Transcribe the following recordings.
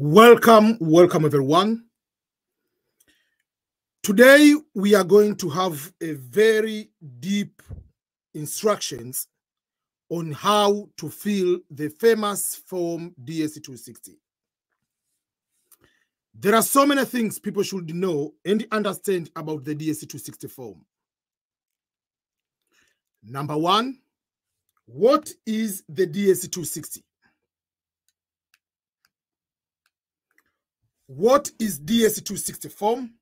Welcome everyone. Today we are going to have a very deep instructions on how to fill the famous form DS260. There are so many things people should know and understand about the DS260 form. Number one, what is the DS260? What is DS260 form?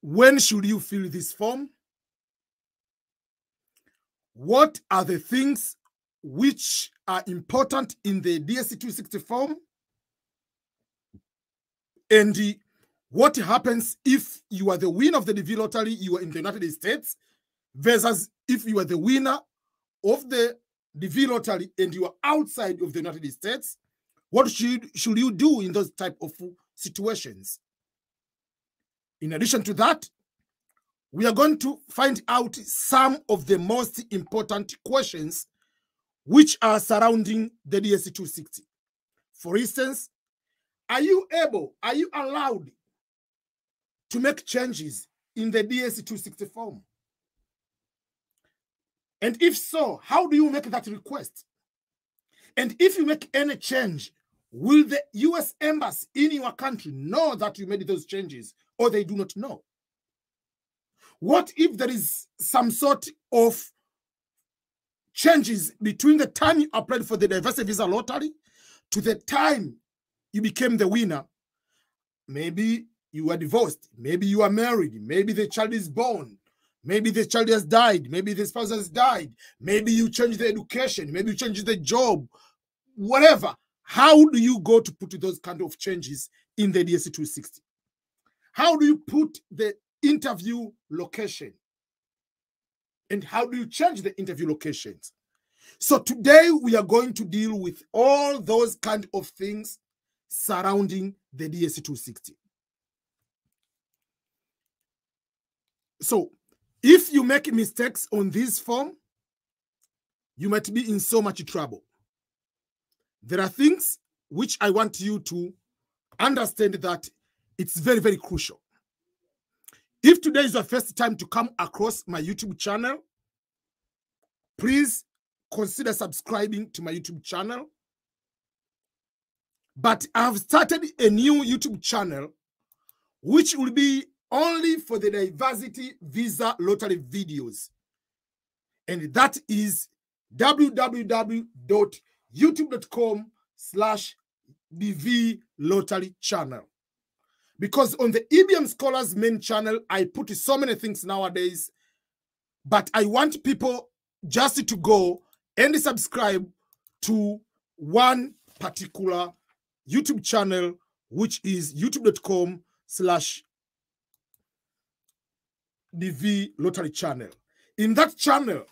When should you fill this form? What are the things which are important in the DS260 form? And what happens if you are the winner of the DV lottery, you are in the United States, versus if you are the winner of the DV lottery and you are outside of the United States? What should you do in those type of situations? In addition to that, we are going to find out some of the most important questions which are surrounding the DS260. For instance, are you allowed to make changes in the DS260 form? And if so, how do you make that request? And if you make any change, will the US Embassy in your country know that you made those changes, or they do not know? What if there is some sort of changes between the time you applied for the diversity visa lottery to the time you became the winner? Maybe you were divorced, maybe you are married, maybe the child is born, maybe the child has died, maybe the spouse has died, maybe you changed the education, maybe you changed the job, whatever. How do you go to put those kind of changes in the DS260? How do you put the interview location? And how do you change the interview locations? So today we are going to deal with all those kind of things surrounding the DS260. So if you make mistakes on this form, you might be in so much trouble. There are things which I want you to understand that it's very, very crucial. If today is your first time to come across my YouTube channel, please consider subscribing to my YouTube channel. But I've started a new YouTube channel which will be only for the diversity visa lottery videos. And that is www.youtube.com/DV lottery channel. Because on the EBM Scholars main channel, I put so many things nowadays, but I want people just to go and subscribe to one particular YouTube channel, which is youtube.com/DV lottery channel. In that channel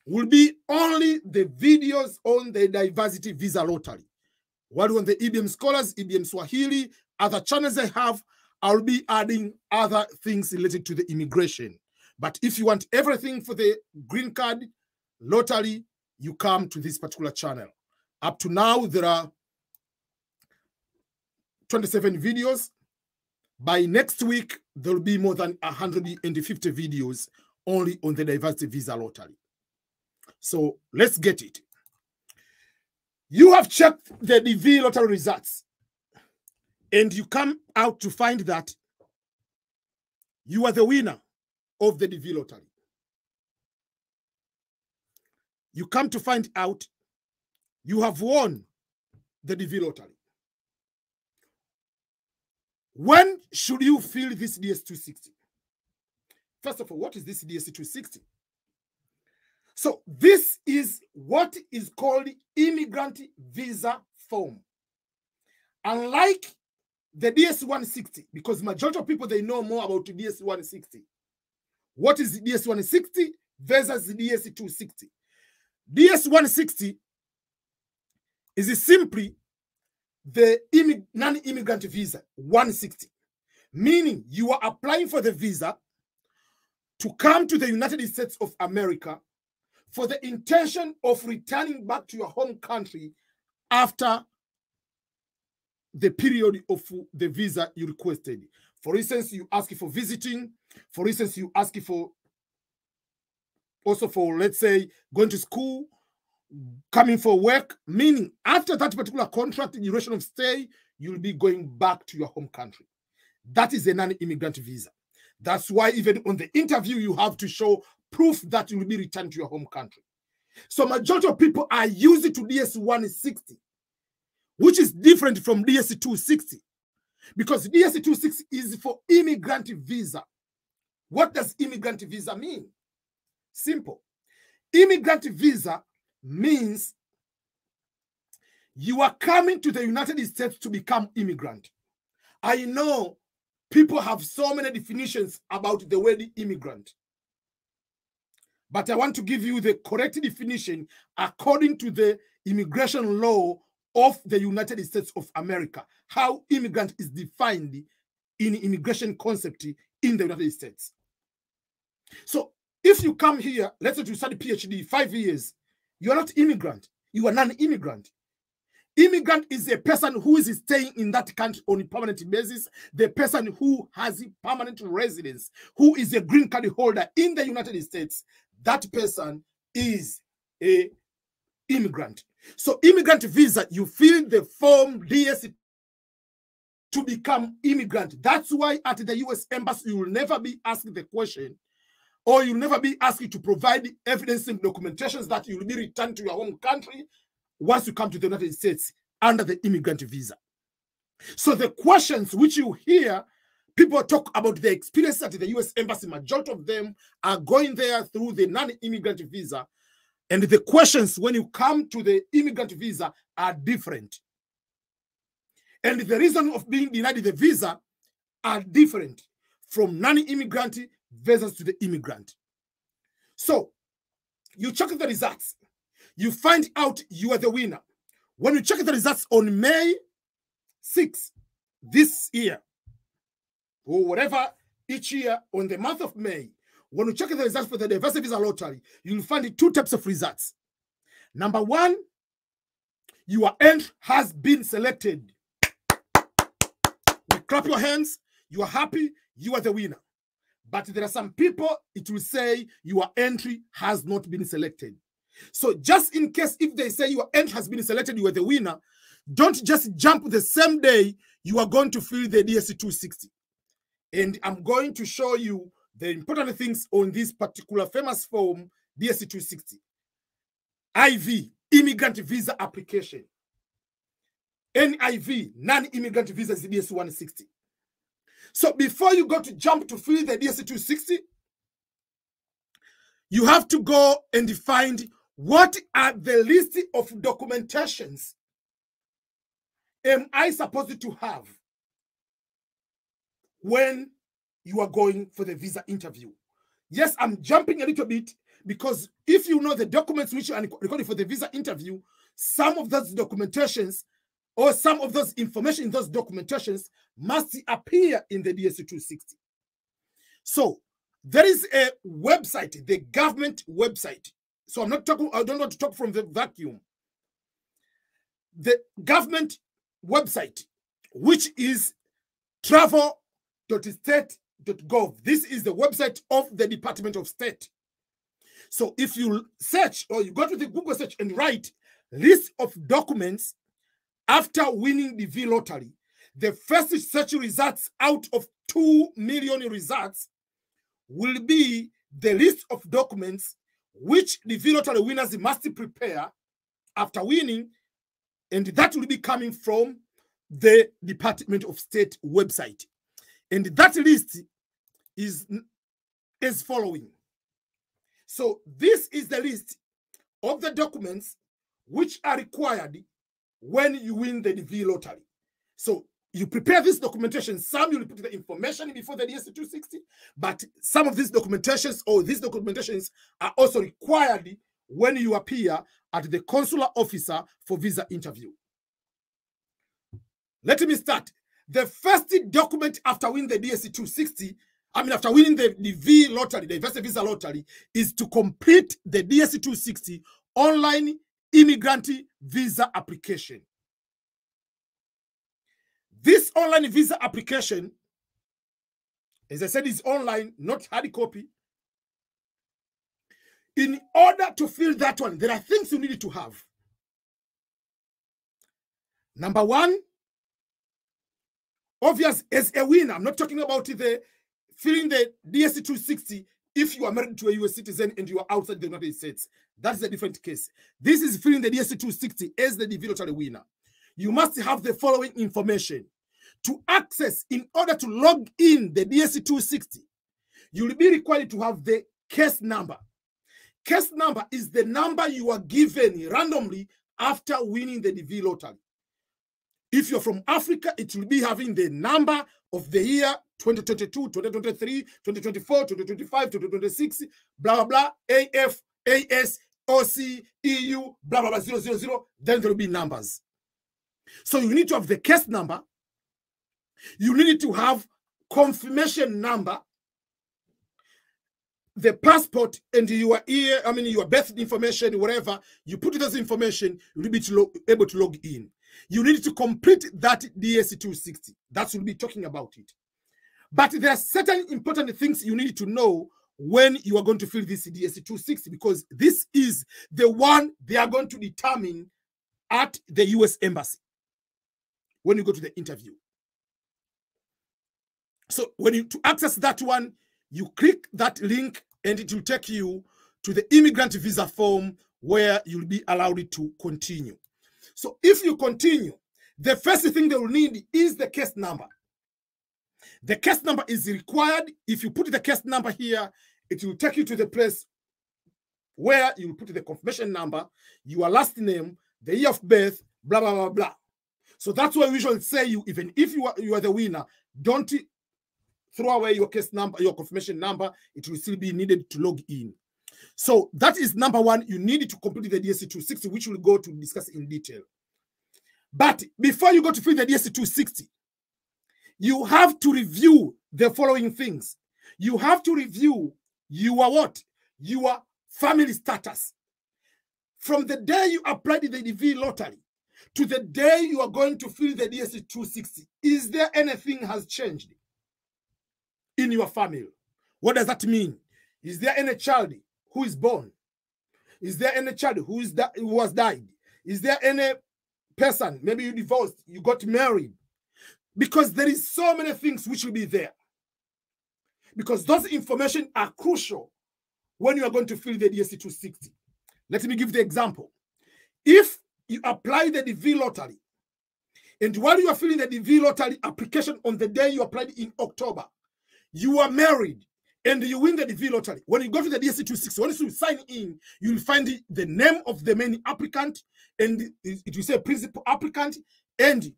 will be only the videos on the diversity visa lottery. While on the EBM Scholars, EBM Swahili, other channels I have, I'll be adding other things related to the immigration. But if you want everything for the green card lottery, you come to this particular channel. Up to now, there are 27 videos. By next week, there will be more than 150 videos only on the diversity visa lottery. So let's get it. You have checked the DV lottery results, and you come out to find that you are the winner of the DV lottery. You come to find out you have won the DV lottery. When should you fill this DS260? First of all, what is this DS260? So this is what is called immigrant visa form. Unlike the DS160, because majority of people, they know more about the DS160. What is the DS160 versus the DS260? DS160 is simply the non-immigrant visa 160, meaning you are applying for the visa to come to the United States of America for the intention of returning back to your home country after the period of the visa you requested. For instance, you ask for visiting. For instance, you ask for also for, let's say, going to school, coming for work, meaning after that particular contract duration of stay, you'll be going back to your home country. That is a non-immigrant visa. That's why even on the interview, you have to show proof that you will be returned to your home country. So majority of people are used to DS160, which is different from DS260, because DS260 is for immigrant visa. What does immigrant visa mean? Simple. Immigrant visa means you are coming to the United States to become immigrant. I know people have so many definitions about the word immigrant, but I want to give you the correct definition according to the immigration law of the United States of America, how immigrant is defined in immigration concept in the United States. So if you come here, let's say to study PhD 5 years, you are not immigrant, you are non-immigrant. Immigrant is a person who is staying in that country on a permanent basis, the person who has a permanent residence, who is a green card holder in the United States. That person is an immigrant. So immigrant visa, you fill the form DS to become immigrant. That's why at the US Embassy, you will never be asked the question, or you'll never be asked to provide evidence and documentations that you will be returned to your home country once you come to the United States under the immigrant visa. So the questions which you hear, people talk about the experience at the US Embassy, majority of them are going there through the non-immigrant visa. And the questions when you come to the immigrant visa are different. And the reason of being denied the visa are different from non-immigrant visas to the immigrant. So you check the results. You find out you are the winner. When you check the results on May 6th, this year, or whatever, each year on the month of May, when you check the results for the diversity visa lottery, you'll find two types of results. Number one, your entry has been selected. You clap your hands, you are happy, you are the winner. But there are some people, it will say your entry has not been selected. So just in case if they say your entry has been selected, you are the winner, don't just jump the same day you are going to fill the DS260. And I'm going to show you the important things on this particular famous form, DS260. IV, Immigrant Visa Application. NIV, Non-Immigrant Visa, is DS160. So before you go to jump to fill the DS260, you have to go and find what are the list of documentations am I supposed to have when you are going for the visa interview. Yes, I'm jumping a little bit because if you know the documents which are recorded for the visa interview, some of those documentations or some of those information in those documentations must appear in the DS260. So there is a website, the government website. So I'm not talking, I don't want to talk from the vacuum. The government website, which is travel.state.gov. This is the website of the Department of State. So if you search or you go to the Google search and write list of documents after winning the V lottery, the first search results out of 2 million results will be the list of documents which the V lottery winners must prepare after winning, and that will be coming from the Department of State website. And that list is as following. So this is the list of the documents which are required when you win the V lottery. So you prepare this documentation. Some you will put the information before the DS260, but some of these documentations or these documentations are also required when you appear at the consular officer for visa interview. Let me start. The first document after winning the DS260, after winning the V lottery, the visa lottery, is to complete the DS260 Online Immigrant Visa Application. This online visa application, as I said, is online, not hard copy. In order to fill that one, there are things you need to have. Number one, obvious, as a winner, I'm not talking about the filling the DS260 if you are married to a US citizen and you are outside the United States. That's a different case. This is filling the DS260 as the DV lottery winner. You must have the following information. To access, in order to log in the DS260, you will be required to have the case number. Case number is the number you are given randomly after winning the DV lottery. If you're from Africa, it will be having the number of the year 2022, 2023, 2024, 2025, 2026, blah, blah, blah, AF, AS, OC, EU, blah, blah, blah, 000. Then there will be numbers. So you need to have the case number. You need to have confirmation number, the passport, and your year, your birth information, whatever. You put those information, you'll be able to log in. You need to complete that DS260. That will be talking about it. But there are certain important things you need to know when you are going to fill this DS260, because this is the one they are going to determine at the US Embassy when you go to the interview. So to access that one, you click that link and it will take you to the immigrant visa form where you'll be allowed to continue. So if you continue, the first thing they will need is the case number. The case number is required. If you put the case number here, it will take you to the place where you will put the confirmation number, your last name, the year of birth, blah, blah, blah, blah. So that's why we usually say even if you are the winner, don't throw away your case number, your confirmation number. It will still be needed to log in. So that is number one. You need to complete the DS260, which we'll go to discuss in detail. But before you go to fill the DS260, you have to review the following things. You have to review your what? Your family status. From the day you applied the DV lottery to the day you are going to fill the DS260, is there anything has changed in your family? What does that mean? Is there any child who is born? Is there any child who has died? Is there any person, maybe you divorced, you got married? Because there is so many things which will be there. Because those information are crucial when you are going to fill the DS260. Let me give the example. If you apply the DV lottery, and while you are filling the DV lottery application on the day you applied in October, you are married, and you win the DV lottery. When you go to the DS260, once you sign in, you will find the name of the main applicant, and it will say principal applicant, and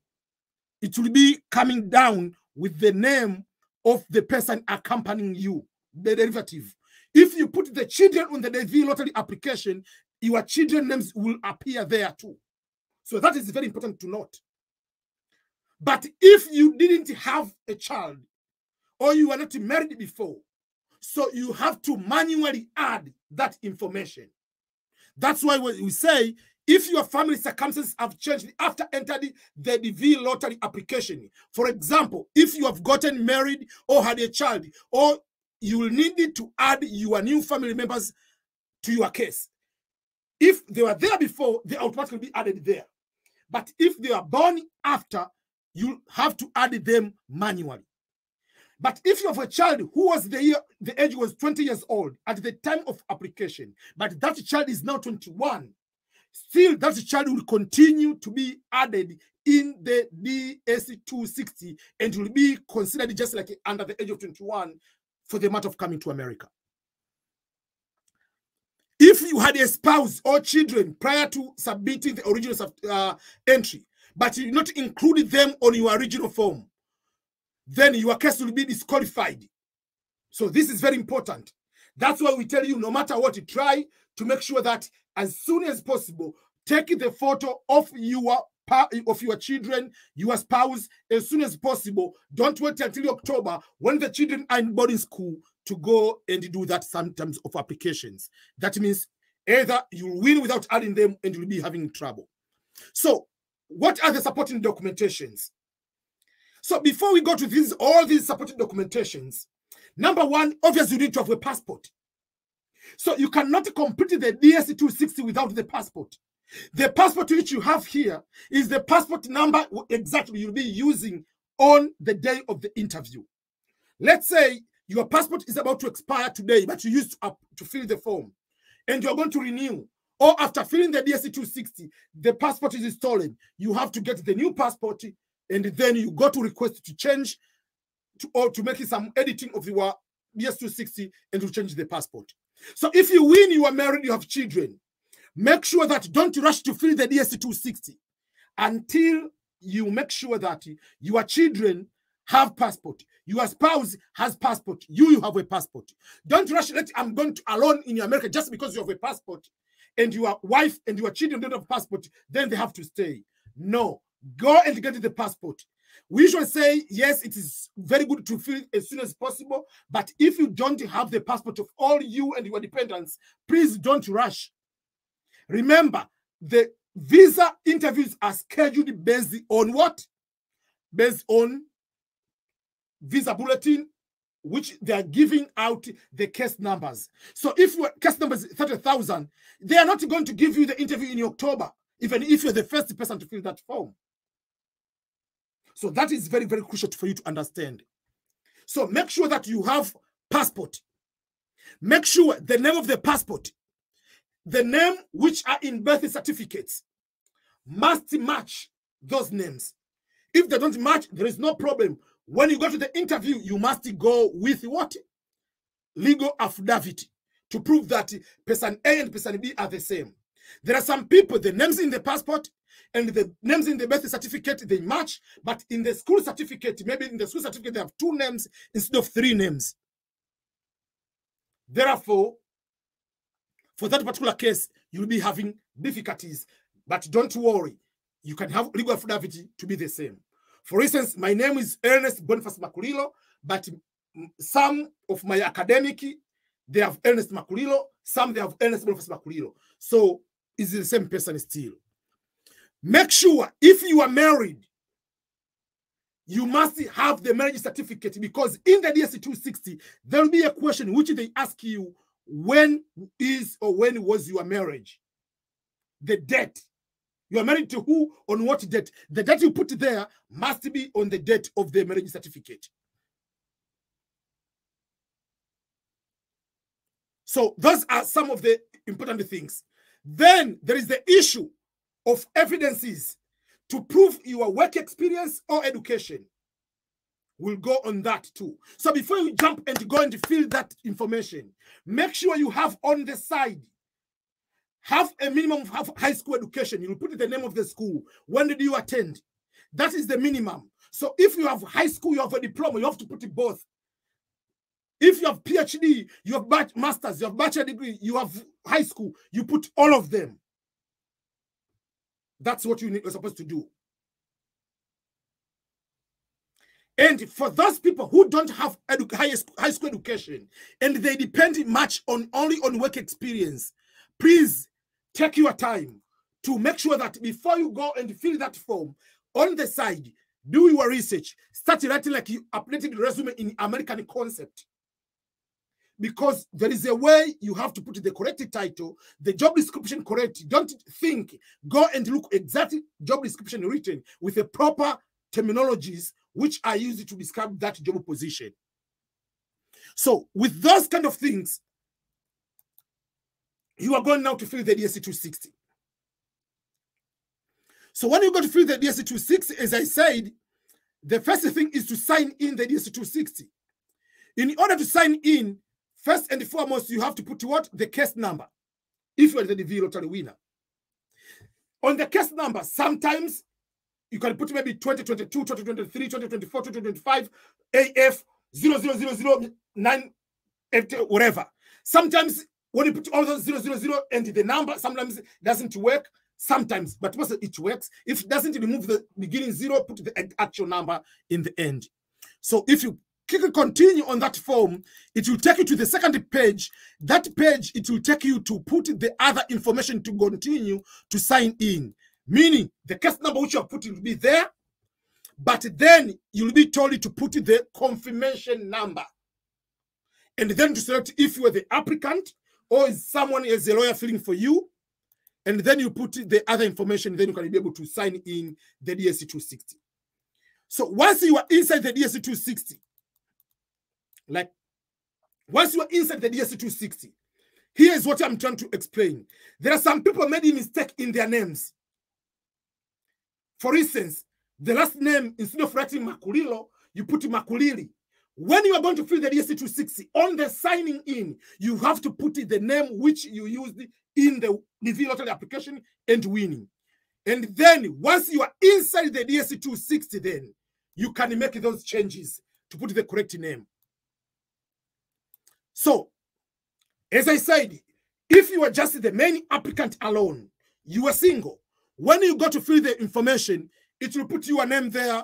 it will be coming down with the name of the person accompanying you, the derivative. If you put the children on the DV lottery application, your children's names will appear there too. So that is very important to note. But if you didn't have a child, or you are not married before, so you have to manually add that information. That's why we say, if your family circumstances have changed after entering the DV lottery application, for example, if you have gotten married or had a child, or you will need to add your new family members to your case. If they were there before, they automatically be added there. But if they are born after, you have to add them manually. But if you have a child who was the age was 20 years old at the time of application, but that child is now 21, still that child will continue to be added in the DS260 and will be considered just like under the age of 21 for the matter of coming to America. If you had a spouse or children prior to submitting the original entry, but you did not include them on your original form, then your case will be disqualified. So this is very important. That's why we tell you, no matter what, you try to make sure that as soon as possible, take the photo of your children, your spouse, as soon as possible. Don't wait until October when the children are in boarding school to go and do that sometimes of applications. That means either you'll win without adding them and you'll be having trouble. So what are the supporting documentations? So before we go to all these supporting documentations, number one, obviously you need to have a passport. So you cannot complete the DS260 without the passport. The passport which you have here is the passport number exactly you'll be using on the day of the interview. Let's say your passport is about to expire today, but you used to fill the form and you're going to renew. Or after filling the DS260, the passport is stolen. You have to get the new passport, and then you go to request to change or to make some editing of your DS260 and to change the passport. So if you win, you are married, you have children, make sure that don't rush to fill the DS260 until you make sure that your children have passport, your spouse has passport, you have a passport. Don't rush, I'm going to alone in America just because you have a passport and your wife and your children don't have passport, then they have to stay. No, go and get the passport. We usually say, yes, it is very good to fill as soon as possible, but if you don't have the passport of all you and your dependents, please don't rush. Remember, the visa interviews are scheduled based on what? Based on visa bulletin, which they are giving out the case numbers. So if your case number is 30,000, they are not going to give you the interview in October, even if you're the first person to fill that form. So that is very, very crucial for you to understand. So make sure that you have passport. Make sure the name of the passport, the name which are in birth certificates, must match those names. If they don't match, there is no problem. When you go to the interview, you must go with what? Legal affidavit to prove that person A and person B are the same. There are some people, the names in the passport and the names in the birth certificate, they match, but in the school certificate, maybe in the school certificate, they have 2 names instead of 3 names. Therefore, for that particular case, you'll be having difficulties, but don't worry. You can have legal affidavit to be the same. For instance, my name is Ernest Boniface Makulilo, but some of my academic, they have Ernest Makulilo, some they have Ernest Boniface Makulilo. So it's the same person still. Make sure if you are married, you must have the marriage certificate, because in the DS260, there will be a question which they ask you, when is or when was your marriage? The date. You are married to who, on what date? The date you put there must be on the date of the marriage certificate. So those are some of the important things. Then there is the issue of evidences to prove your work experience or education. We'll go on that too. So before you jump and go and fill that information, make sure you have on the side, have a minimum of high school education. You'll put the name of the school. When did you attend? That is the minimum. So if you have high school, you have a diploma, you have to put it both. If you have PhD, you have master's, you have bachelor degree, you have high school, you put all of them. That's what you're supposed to do. And for those people who don't have high school education and they depend much only on work experience, please take your time to make sure that before you go and fill that form, on the side, do your research. Start writing like you updated resume in American concept. Because there is a way you have to put the correct title, the job description correct. Don't think, go and look exactly job description written with the proper terminologies which are used to describe that job position. So with those kind of things, you are going now to fill the DS260. So when you go to fill the DS260, as I said, the first thing is to sign in the DS260. In order to sign in, first and foremost, you have to put what? The case number, if you are the DV lottery winner. On the case number, sometimes you can put maybe 2022, 2023, 2024, 2025, AF 0009, whatever. Sometimes when you put all those 000 and the number, sometimes it doesn't work. Sometimes, but most of it works. If it doesn't, remove the beginning 0, put the actual number in the end. So if you click continue on that form, it will take you to the second page. That page, it will take you to put the other information to continue to sign in. Meaning, the case number which you have put will be there, But then you'll be told to put the confirmation number. And then to select if you are the applicant or is someone as a lawyer filling for you. And then you put the other information, then you can be able to sign in the DS260. So once you are inside the DS260, here's what I'm trying to explain. There are some people made a mistake in their names. For instance, the last name, instead of writing Makulilo, you put Makulili. When you are going to fill the DS260, on the signing in, you have to put the name which you used in the DV lottery application and winning. And then once you are inside the DS260, then you can make those changes to put the correct name. So, as I said, if you are just the main applicant alone, you are single. When you go to fill the information, it will put your name there,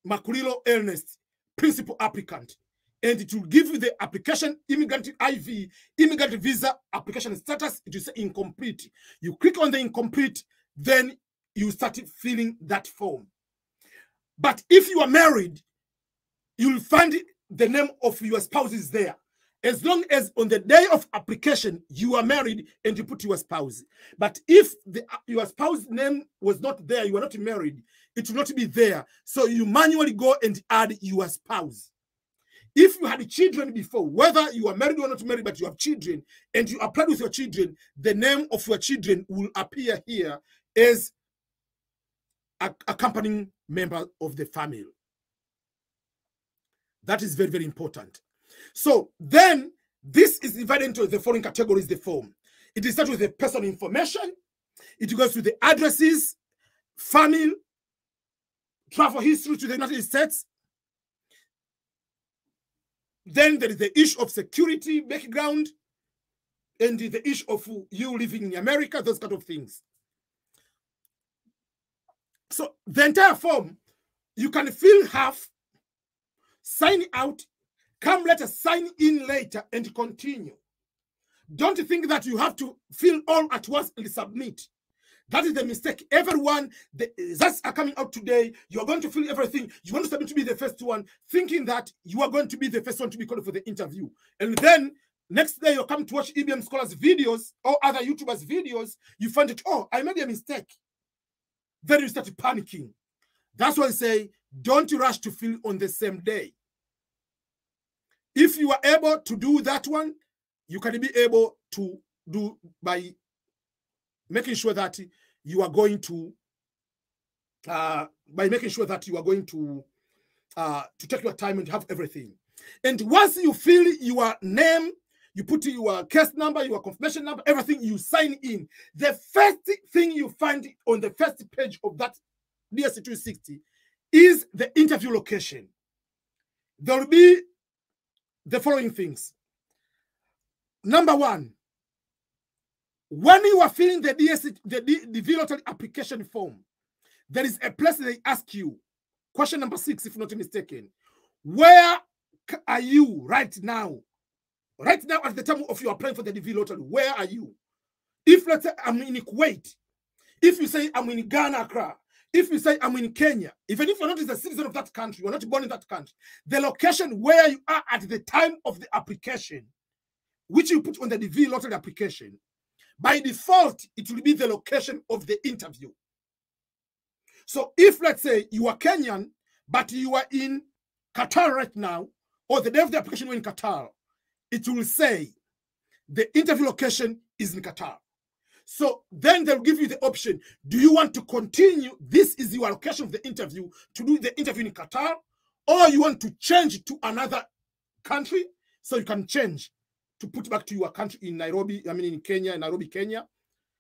Makulilo Ernest, principal applicant. And it will give you the application, immigrant visa application status. It will say incomplete. You click on the incomplete, then you start filling that form. But if you are married, you'll find the name of your spouse is there. As long as on the day of application, you are married and you put your spouse. But if your spouse's name was not there, you are not married, it will not be there. So you manually go and add your spouse. If you had children before, whether you are married or not married, but you have children, and you applied with your children, the name of your children will appear here as accompanying member of the family. That is very, very important. So then this is divided into the following categories, the form. It starts with the personal information. It goes to the addresses, family, travel history to the United States. Then there is the issue of security background and the issue of you living in America, those kind of things. So the entire form, you can fill half, sign out, come later, sign in later, and continue. Don't think that you have to fill all at once and submit. That is the mistake. Everyone that's coming out today, you are going to fill everything. You want to submit to be the first one, thinking that you are going to be the first one to be called for the interview. And then next day you come to watch EBM Scholars videos or other YouTubers videos, you find it, oh, I made a mistake. Then you start panicking. That's why I say, don't rush to fill on the same day. If you are able to do that one, you can be able to do by making sure that you are going to take your time and have everything. And once you fill your name, you put your case number, your confirmation number, everything, you sign in. The first thing you find on the first page of that DS260 is the interview location. There will be the following things. Number one, when you are filling the DV lottery application form, there is a place they ask you, question number 6, if not mistaken, where are you right now? Right now, at the time of you applying for the DV lottery, where are you? If let's say I'm in Kuwait, if you say I'm in Ghana, Accra, if you say I'm in Kenya, even if you're not a citizen of that country, you're not born in that country, the location where you are at the time of the application, which you put on the DV lottery application, by default, it will be the location of the interview. So if, let's say, you are Kenyan, but you are in Qatar right now, or the day of the application you're in Qatar, it will say the interview location is in Qatar. So then they'll give you the option. Do you want to continue? This is your location of the interview to do the interview in Qatar, or you want to change to another country? So you can change to put back to your country in Nairobi, in Kenya, Nairobi, Kenya.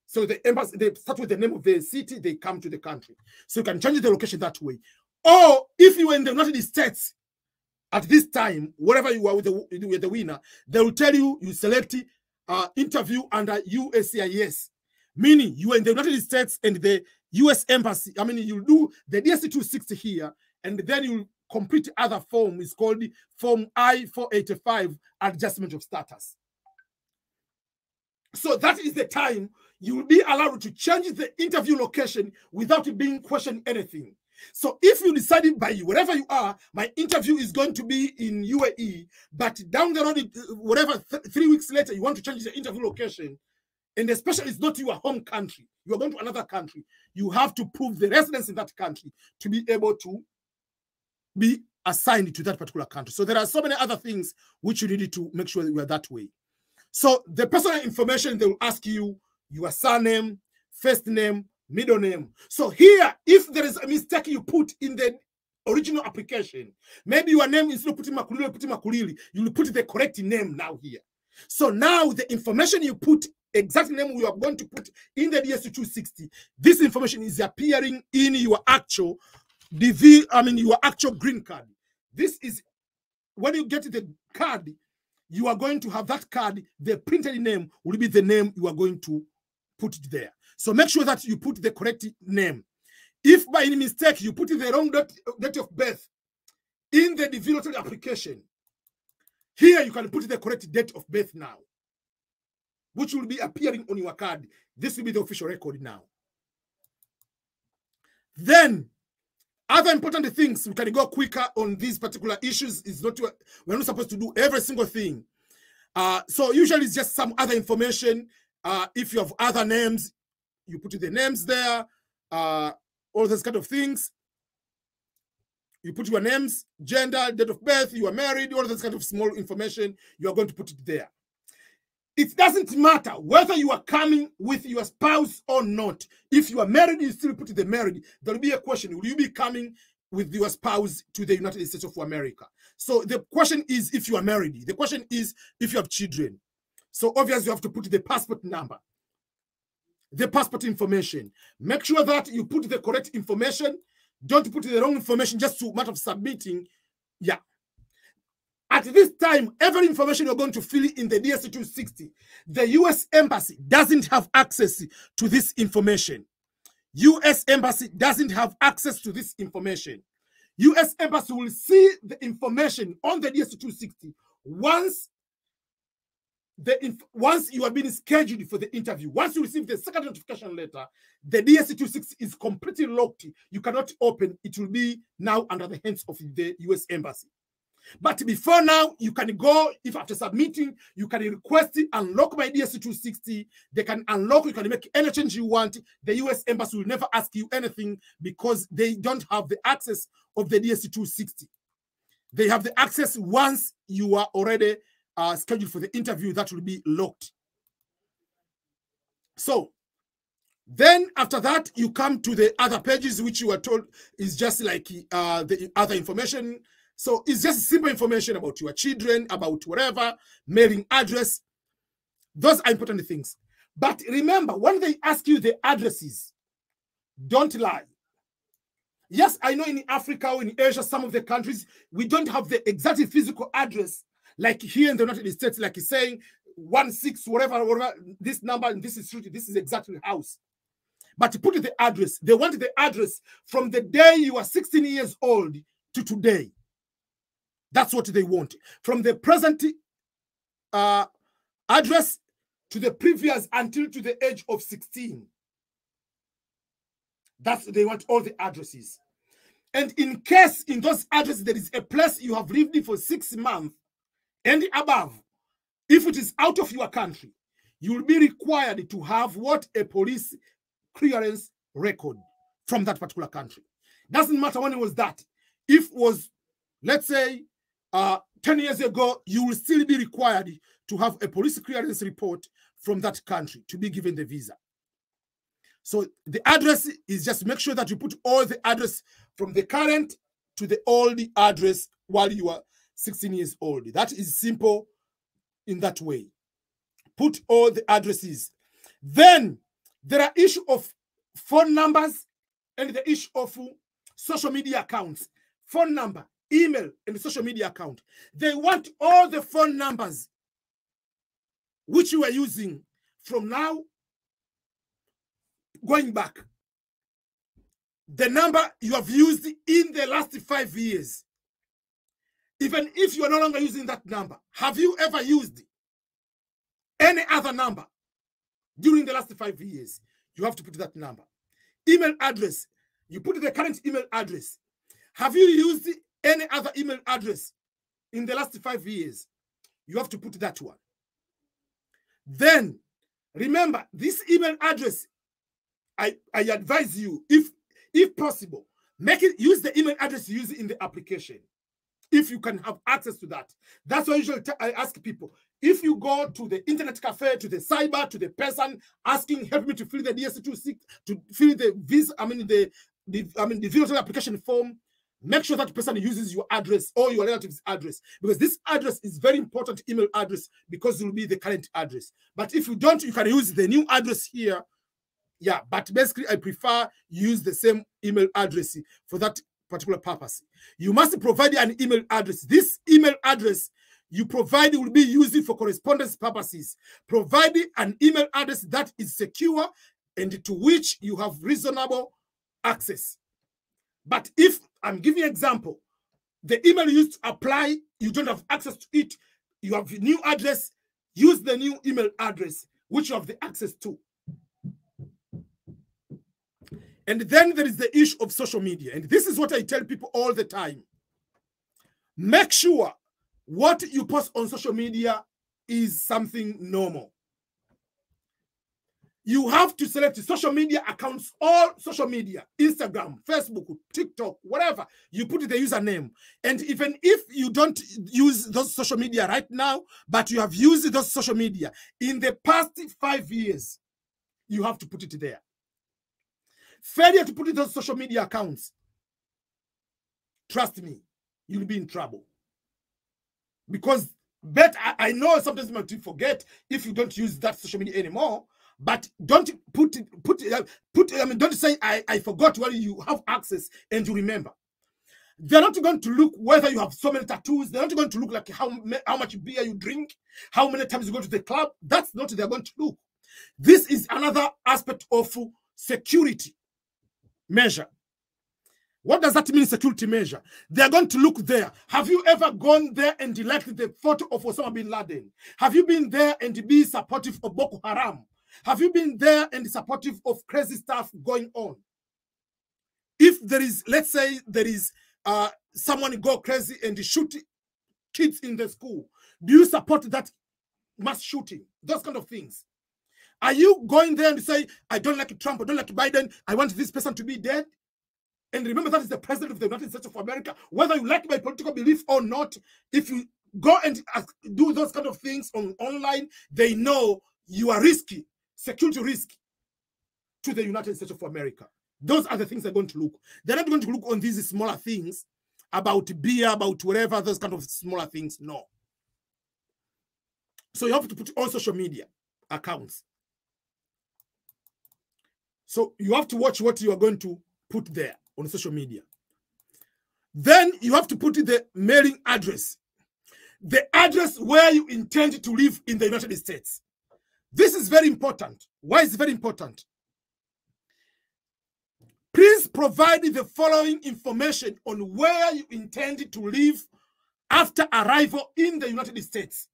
So the embassy, they start with the name of the city, they come to the country. So you can change the location that way. Or if you are in the United States at this time, wherever you are with the winner, they will tell you, you select interview under USCIS, meaning you are in the United States and the US embassy. You do the DS260 here, and then you complete other form. Is called Form I-485, adjustment of status. So that is the time you will be allowed to change the interview location without being questioned anything. So if you decided by wherever you are, my interview is going to be in UAE, but down the road, whatever, 3 weeks later, you want to change the interview location, and especially it's not your home country, you are going to another country, you have to prove the residence in that country to be able to be assigned to that particular country. So there are so many other things which you need to make sure that you are that way. So the personal information, they will ask you your surname, first name, middle name. So here, if there is a mistake you put in the original application, maybe your name instead of putting Makulili, you will put the correct name now here. So now the information you put, exact name we are going to put in the DS260, this information is appearing in your actual your actual green card. This is when you get the card, you are going to have that card, the printed name will be the name you are going to put it there. So make sure that you put the correct name. If by any mistake you put the wrong date of birth in the developed application, here you can put the correct date of birth now, which will be appearing on your card. This will be the official record now. Then, other important things, we can go quicker on these particular issues. We're not supposed to do every single thing. So usually it's just some other information. If you have other names, you put the names there, all those kind of things. You put your names, gender, date of birth, you are married, all those kind of small information, you are going to put it there. It doesn't matter whether you are coming with your spouse or not. If you are married, you still put the married. There will be a question, will you be coming with your spouse to the United States of America? So the question is if you are married. The question is if you have children. So obviously you have to put the passport number, the passport information. Make sure that you put the correct information. Don't put the wrong information just to matter of submitting. Yeah. At this time, every information you're going to fill in the DS260, the US Embassy doesn't have access to this information. US Embassy doesn't have access to this information. US Embassy will see the information on the DS260 once you are being scheduled for the interview. Once you receive the second notification letter, the DS260 is completely locked. You cannot open. It will be now under the hands of the US Embassy. But before now, you can go, if after submitting, you can request it, unlock my DS260. They can unlock, you can make any change you want. The US Embassy will never ask you anything because they don't have the access of the DS260. They have the access once you are already scheduled for the interview, that will be locked. So then after that, you come to the other pages, which you are told is just like the other information. So it's just simple information about your children, about whatever, mailing address. Those are important things. But remember, when they ask you the addresses, don't lie. Yes, I know in Africa or in Asia, some of the countries, we don't have the exact physical address. Like here in the United States, like he's saying, 16, whatever, this number, and this is street, this is exactly house. But put the address. They want the address from the day you are 16 years old to today. That's what they want. From the present address to the previous until to the age of 16. They want all the addresses. And in case in those addresses there is a place you have lived in for 6 months and above, if it is out of your country, you will be required to have what? A police clearance record from that particular country. Doesn't matter when it was that. If it was, let's say, 10 years ago, you will still be required to have a police clearance report from that country to be given the visa. So the address is just make sure that you put all the address from the current to the old address while you are 16 years old. That is simple in that way. Put all the addresses. Then there are issue of phone numbers and the issue of social media accounts. Phone number, email, and social media account. They want all the phone numbers which you are using from now going back. The number you have used in the last 5 years. Even if you are no longer using that number, have you ever used any other number during the last 5 years? You have to put that number. Email address. You put the current email address. Have you used any other email address in the last 5 years? You have to put that one. Then remember, this email address, I advise you, if possible, use the email address you use in the application, if you can have access to that. That's why usually I ask people, if you go to the internet cafe, to the cyber, to the person asking, help me to fill the DS260, to fill the visa, the visa application form, make sure that person uses your address or your relative's address, because this address is very important email address, because it will be the current address. But if you don't, you can use the new address here. Yeah, but basically I prefer use the same email address for that particular purpose. You must provide an email address. This email address you provide will be used for correspondence purposes. Provide an email address that is secure and to which you have reasonable access. But if I'm giving an example, the email you used to apply, you don't have access to it, you have a new address, use the new email address which you have the access to. And then there is the issue of social media. And this is what I tell people all the time. Make sure what you post on social media is something normal. You have to select social media accounts, all social media, Instagram, Facebook, TikTok, whatever. You put the username. And even if you don't use those social media right now, but you have used those social media in the past 5 years, you have to put it there. Failure to put in those social media accounts, trust me, you'll be in trouble. Because I know sometimes you might forget if you don't use that social media anymore, but don't don't say I forgot when you have access and you remember. They're not going to look whether you have so many tattoos. They're not going to look like how much beer you drink, how many times you go to the club. That's not what they're going to look. This is another aspect of security measure. What does that mean, security measure? They're going to look there. Have you ever gone there and liked the photo of Osama bin Laden? Have you been there and be supportive of Boko Haram? Have you been there and supportive of crazy stuff going on? If there is, let's say there is someone go crazy and shoot kids in the school, do you support that mass shooting? Those kind of things. Are you going there and say, I don't like Trump, I don't like Biden, I want this person to be dead? And remember, that is the president of the United States of America. Whether you like my political belief or not, if you go and do those kind of things online, they know you are risky, security risk to the United States of America. Those are the things they're going to look. They're not going to look on these smaller things about beer, about whatever, those kind of smaller things. No. So you have to put all social media accounts. So you have to watch what you are going to put there on social media. Then you have to put the mailing address, the address where you intend to live in the United States. This is very important. Why is it very important? Please provide the following information on where you intend to live after arrival in the United States.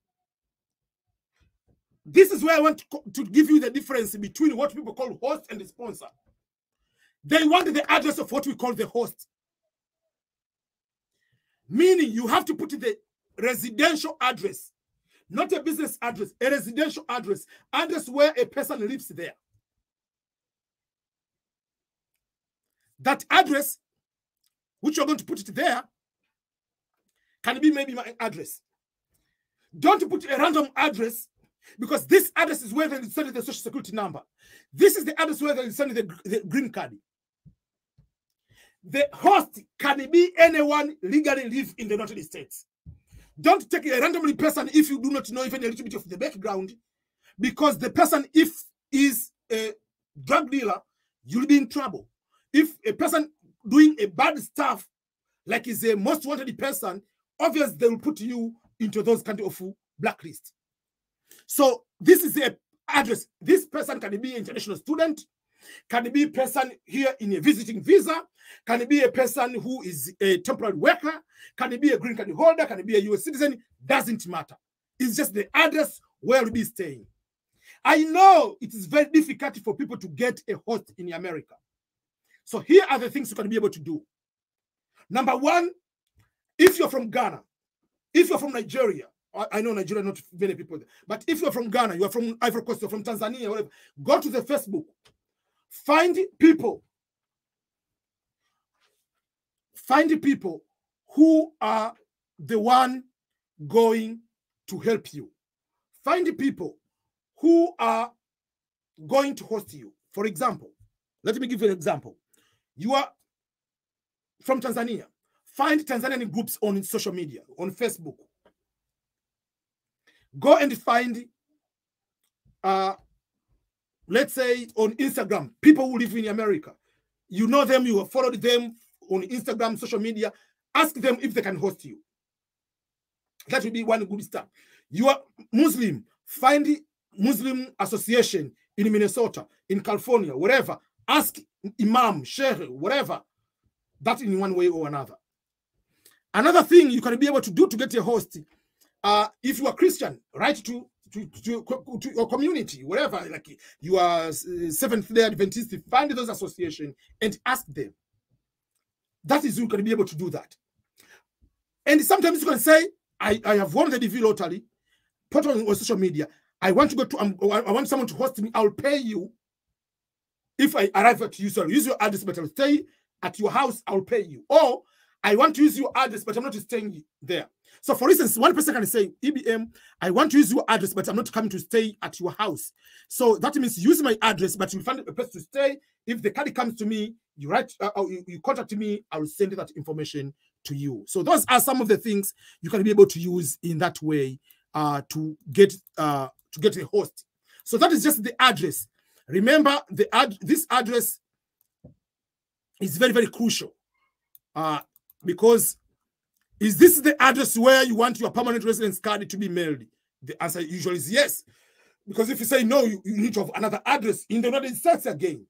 This is where I want to give you the difference between what people call host and the sponsor. They want the address of what we call the host. Meaning you have to put the residential address, not a business address, a residential address, address where a person lives there. That address, which you're going to put it there, can be maybe my address. Don't put a random address, because this address is where they send the social security number. This is the address where they send the green card. The host can be anyone legally live in the United States. Don't take a randomly person if you do not know even a little bit of the background, because the person, if is a drug dealer, you'll be in trouble. If a person doing a bad stuff, like is a most wanted person, obviously they will put you into those kind of blacklist. So this is the address. This person can be an international student, can be a person here in a visiting visa, can be a person who is a temporary worker, can be a green card holder, can be a US citizen, doesn't matter. It's just the address where we'll be staying. I know it is very difficult for people to get a host in America. So here are the things you can be able to do. Number one, if you're from Ghana, if you're from Nigeria, I know Nigeria, not many people, but if you're from Ghana, you're from Ivory Coast, you're from Tanzania, whatever, go to the Facebook, find people who are the one going to help you. Find people who are going to host you. For example, let me give you an example. You are from Tanzania. Find Tanzanian groups on social media, on Facebook. Go and find, let's say on Instagram, people who live in America. You know them, you have followed them on Instagram, social media. Ask them if they can host you. That will be one good start. You are Muslim. Find Muslim association in Minnesota, in California, wherever. Ask imam, sheikh, whatever. That in one way or another. Another thing you can be able to do to get a host, if you are Christian, write to your community, wherever, like you are Seventh-day Adventist, find those associations and ask them. That is, you can be able to do that. And sometimes you can say, I have won the DV lottery, put on social media. I want to go to, I want someone to host me. I'll pay you if I arrive at you. Sorry, use your address, but I'll stay at your house. I'll pay you. Or I want to use your address, but I'm not staying there. So, for instance, one person can say, EBM, I want to use your address, but I'm not coming to stay at your house. So that means use my address, but you find a place to stay. If the card comes to me, you write, you contact me, I will send that information to you. So those are some of the things you can be able to use in that way to get a host. So that is just the address. Remember, this address is very, very crucial because is this the address where you want your permanent residence card to be mailed? The answer usually is yes. Because if you say no, you need to have another address in the United States again,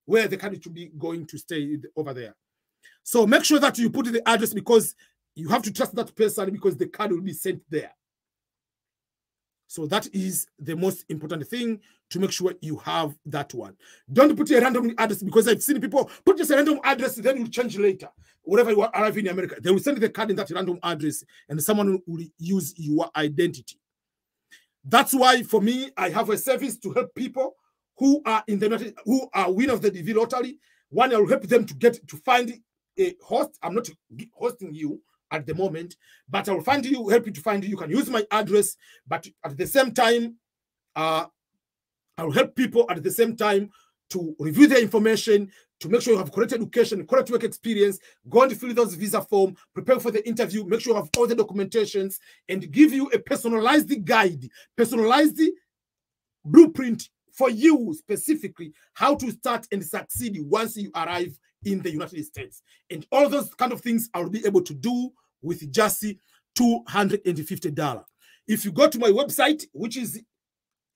where the card should be going to stay over there. So make sure that you put the address because you have to trust that person because the card will be sent there. So that is the most important thing to make sure you have that one. Don't put a random address because I've seen people put just a random address, then you'll change later. Wherever you arrive in America, they will send the card in that random address and someone will use your identity. That's why for me, I have a service to help people who are in the who are winners of the DV lottery. One, I will help them to find a host. I'm not hosting you at the moment, but I will find you, help you to find you. You can use my address, but at the same time, I will help people at the same time to review their information, to make sure you have correct education, correct work experience, go and fill those visa form, prepare for the interview, make sure you have all the documentations, and give you a personalized guide, personalized blueprint for you specifically, how to start and succeed once you arrive in the United States. And all those kind of things I will be able to do with just $250. If you go to my website, which is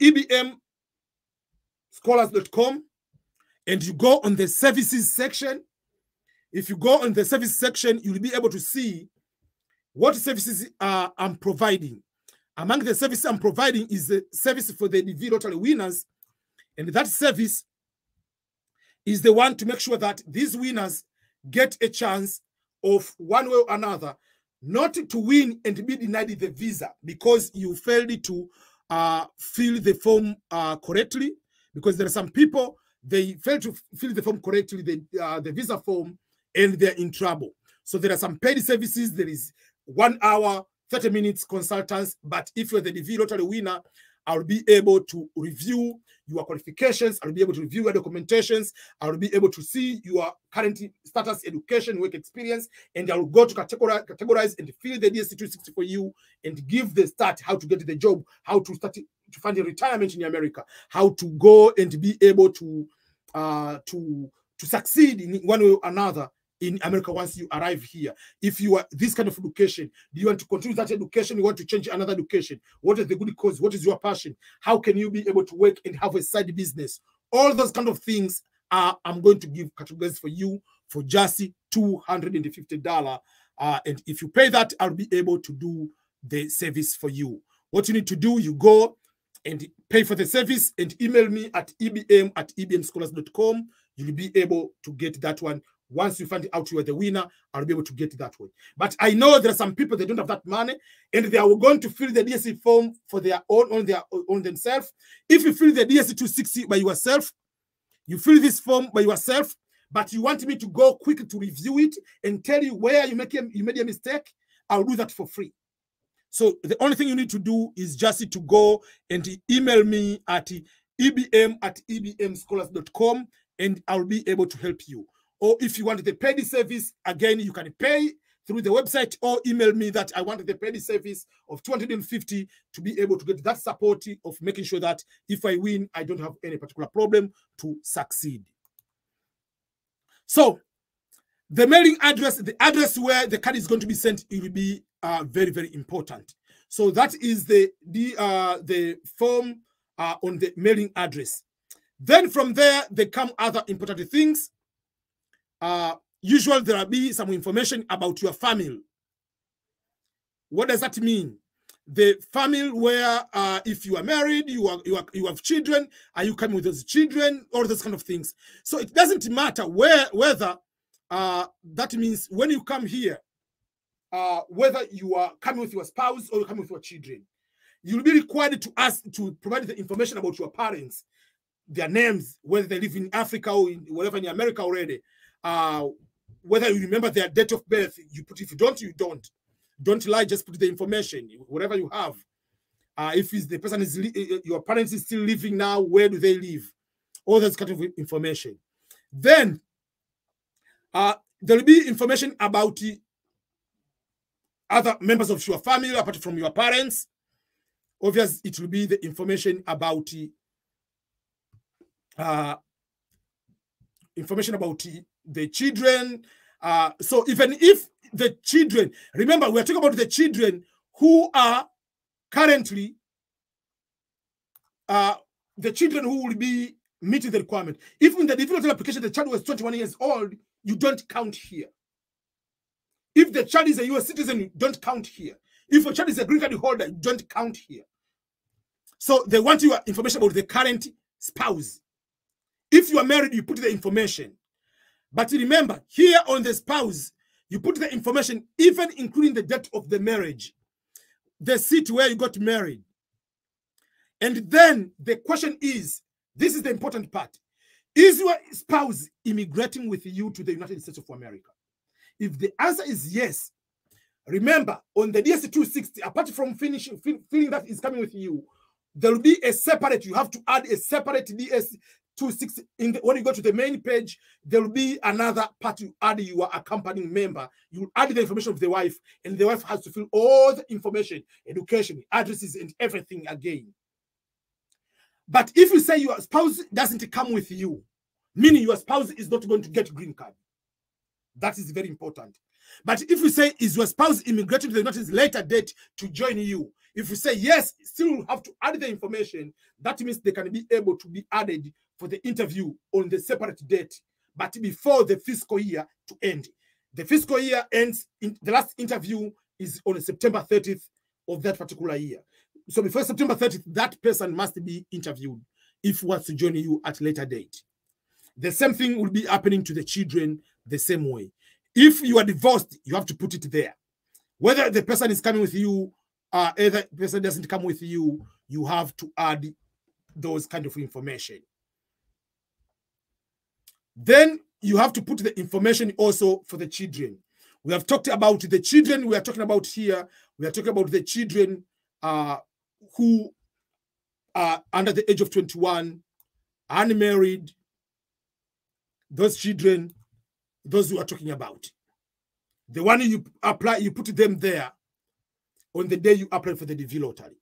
ebmscholars.com, and you go on the services section, if you go on the service section, you'll be able to see what services I'm providing. Among the services I'm providing is the service for the DV lottery winners, and that service is the one to make sure that these winners get a chance of one way or another not to win and be denied the visa because you failed to fill the form correctly, because there are some people, they fail to fill the form correctly, the visa form, and they're in trouble. So there are some paid services. There is 1 hour, 30 minutes consultants. But if you're the DV lottery winner, I'll be able to review your qualifications. I'll be able to review your documentations. I'll be able to see your current status, education, work experience, and I'll go to categorize and fill the DS260 for you and give the start, how to get the job, how to start to find a retirement in America, how to go and be able to succeed in one way or another in America once you arrive here. If you are this kind of education, do you want to continue that education? You want to change another education? What is the good cause? What is your passion? How can you be able to work and have a side business? All those kind of things I'm going to give categories for you for just $250. And if you pay that, I'll be able to do the service for you. What you need to do, you go and pay for the service and email me at ebm@ebmscholars.com. you'll be able to get that one. Once you find out you are the winner, I'll be able to get that one. But I know there are some people, they don't have that money, and they are going to fill the DSC form for their own, on themselves. If you fill the DS260 by yourself, you fill this form by yourself, but you want me to go quick to review it and tell you where you made a mistake, I'll do that for free. So the only thing you need to do is just to go and email me at ebm@ebmscholars.com, and I'll be able to help you. Or if you want the paid service, again, you can pay through the website or email me that I want the paid service of $250 to be able to get that support of making sure that if I win, I don't have any particular problem to succeed. So the mailing address, the address where the card is going to be sent, it will be very, very important. So that is the form on the mailing address. Then from there, there come other important things. Usually there will be some information about your family. What does that mean? The family where if you are married, you have children, are you coming with those children, all those kind of things. So it doesn't matter whether that means when you come here, whether you are coming with your spouse or you're coming with your children, you'll be required to provide the information about your parents, their names, whether they live in Africa or in whatever in America already. Whether you remember their date of birth, you put. If you don't, you don't. Don't lie, just put the information, whatever you have. If the person is, your parents is still living now, where do they live? All that kind of information. Then there will be information about other members of your family apart from your parents. Obviously, it will be the information about the children. So even if the children, remember, we're talking about the children who are currently the children who will be meeting the requirement. If in the development application the child was 21 years old, you don't count here. If the child is a US citizen, you don't count here. If a child is a green card holder, you don't count here. So they want your information about the current spouse. If you are married, you put the information. But remember, here on the spouse, you put the information, even including the date of the marriage, the city where you got married. And then the question is, this is the important part. Is your spouse immigrating with you to the United States of America? If the answer is yes, remember, on the DS260, apart from feeling that is coming with you, there will be a separate, you have to add a separate DS260. When you go to the main page, there will be another part you add your accompanying member. You add the information of the wife, and the wife has to fill all the information, education, addresses, and everything again. But if you say your spouse doesn't come with you, meaning your spouse is not going to get green card, that is very important. But if you say, is your spouse immigrating to the United States later date to join you? If you say yes, still have to add the information, that means they can be able to be added for the interview on the separate date, but before the fiscal year to end. The fiscal year ends, the last interview is on September 30th of that particular year. So before September 30th, that person must be interviewed if he wants to join you at a later date. The same thing will be happening to the children the same way. If you are divorced, you have to put it there. Whether the person is coming with you, either the person doesn't come with you, you have to add those kind of information. Then you have to put the information also for the children. We have talked about the children we are talking about here. We are talking about the children who are under the age of 21, unmarried, those children, those who are talking about. The one you apply, you put them there on the day you apply for the DV lottery.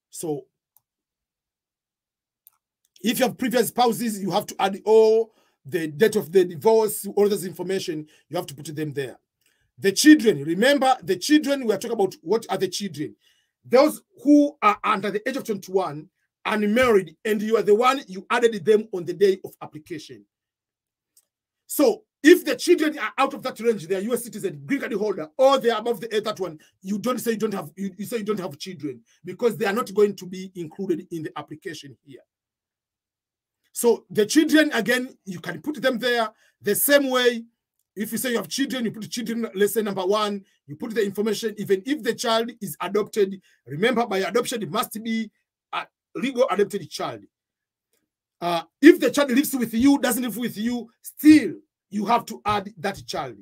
So if you have previous spouses, you have to add all the date of the divorce, all this information, you have to put them there. The children, remember the children, we are talking about what are the children? Those who are under the age of 21, unmarried, and you are the one, you added them on the day of application. So if the children are out of that range, they are US citizen, green card holder, or they are above the age that one, you don't say you don't have, you say you don't have children because they are not going to be included in the application here. So the children, again, you can put them there the same way. If you say you have children, you put children, let's say number 1, you put the information, even if the child is adopted. Remember, by adoption, it must be a legal adopted child. If the child lives with you, doesn't live with you, still, you have to add that child.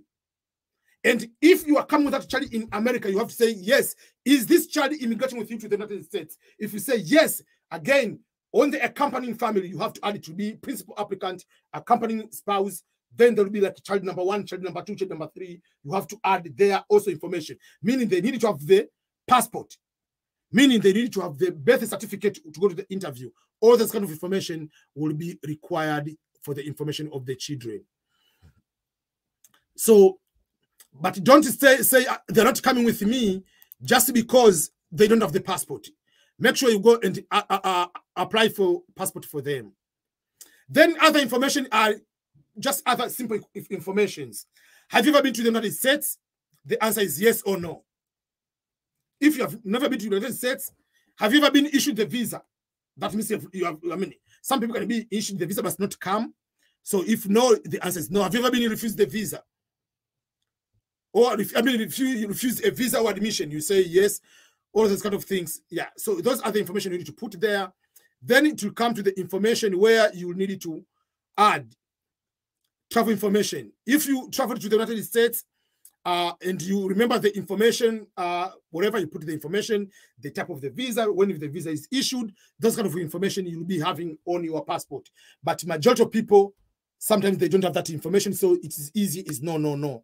And if you are coming with that child in America, you have to say, yes, is this child immigrating with you to the United States? If you say yes, again, on the accompanying family, you have to add it to be principal applicant, accompanying spouse. Then there will be like child number 1, child number 2, child number 3. You have to add there also information, meaning they need to have the passport, meaning they need to have the birth certificate to go to the interview. All this kind of information will be required for the information of the children. So, but don't say they're not coming with me just because they don't have the passport. Make sure you go and apply for passport for them. Then other information are just other simple informations. Have you ever been to the United States? The answer is yes or no. If you have never been to the United States, have you ever been issued the visa? That means you have, I mean, some people can be issued the visa but not come. So if no, the answer is no. Have you ever been refused the visa? Or if you refuse a visa or admission, you say yes, all those kind of things. Yeah, so those are the information you need to put there. Then it will come to the information where you need to add travel information. If you travel to the United States and you remember the information, wherever you put the information, the type of the visa, when the visa is issued, those kind of information you'll be having on your passport. But majority of people, sometimes they don't have that information, so it's easy, it's no, no, no.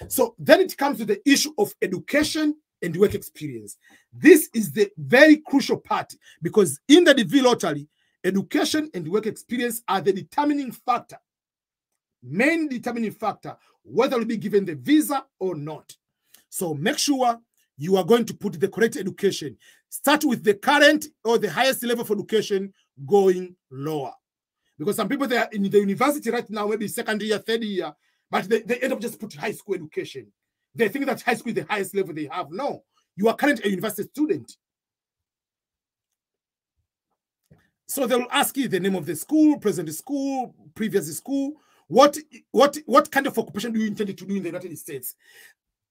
So then it comes to the issue of education and work experience. This is the very crucial part, because in the DV lottery, education and work experience are the determining factor, main determining factor, whether you'll be given the visa or not. So make sure you are going to put the correct education. Start with the current or the highest level of education, going lower. Because some people, they are in the university right now, maybe second year, third year, but they end up just putting high school education. They think that high school is the highest level they have. No, you are currently a university student. So they'll ask you the name of the school, present school, previous school. What kind of occupation do you intend to do in the United States?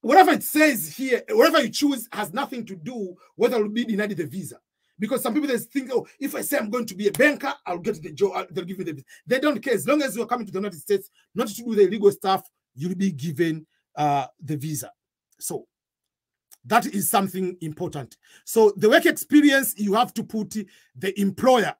Whatever it says here, whatever you choose has nothing to do whether you'll be denied the visa. Because some people, they think, oh, if I say I'm going to be a banker, I'll get the job, they'll give me the visa. They don't care. As long as you're coming to the United States, not to do the illegal stuff, you'll be given the visa. So that is something important. So the work experience, you have to put the employer,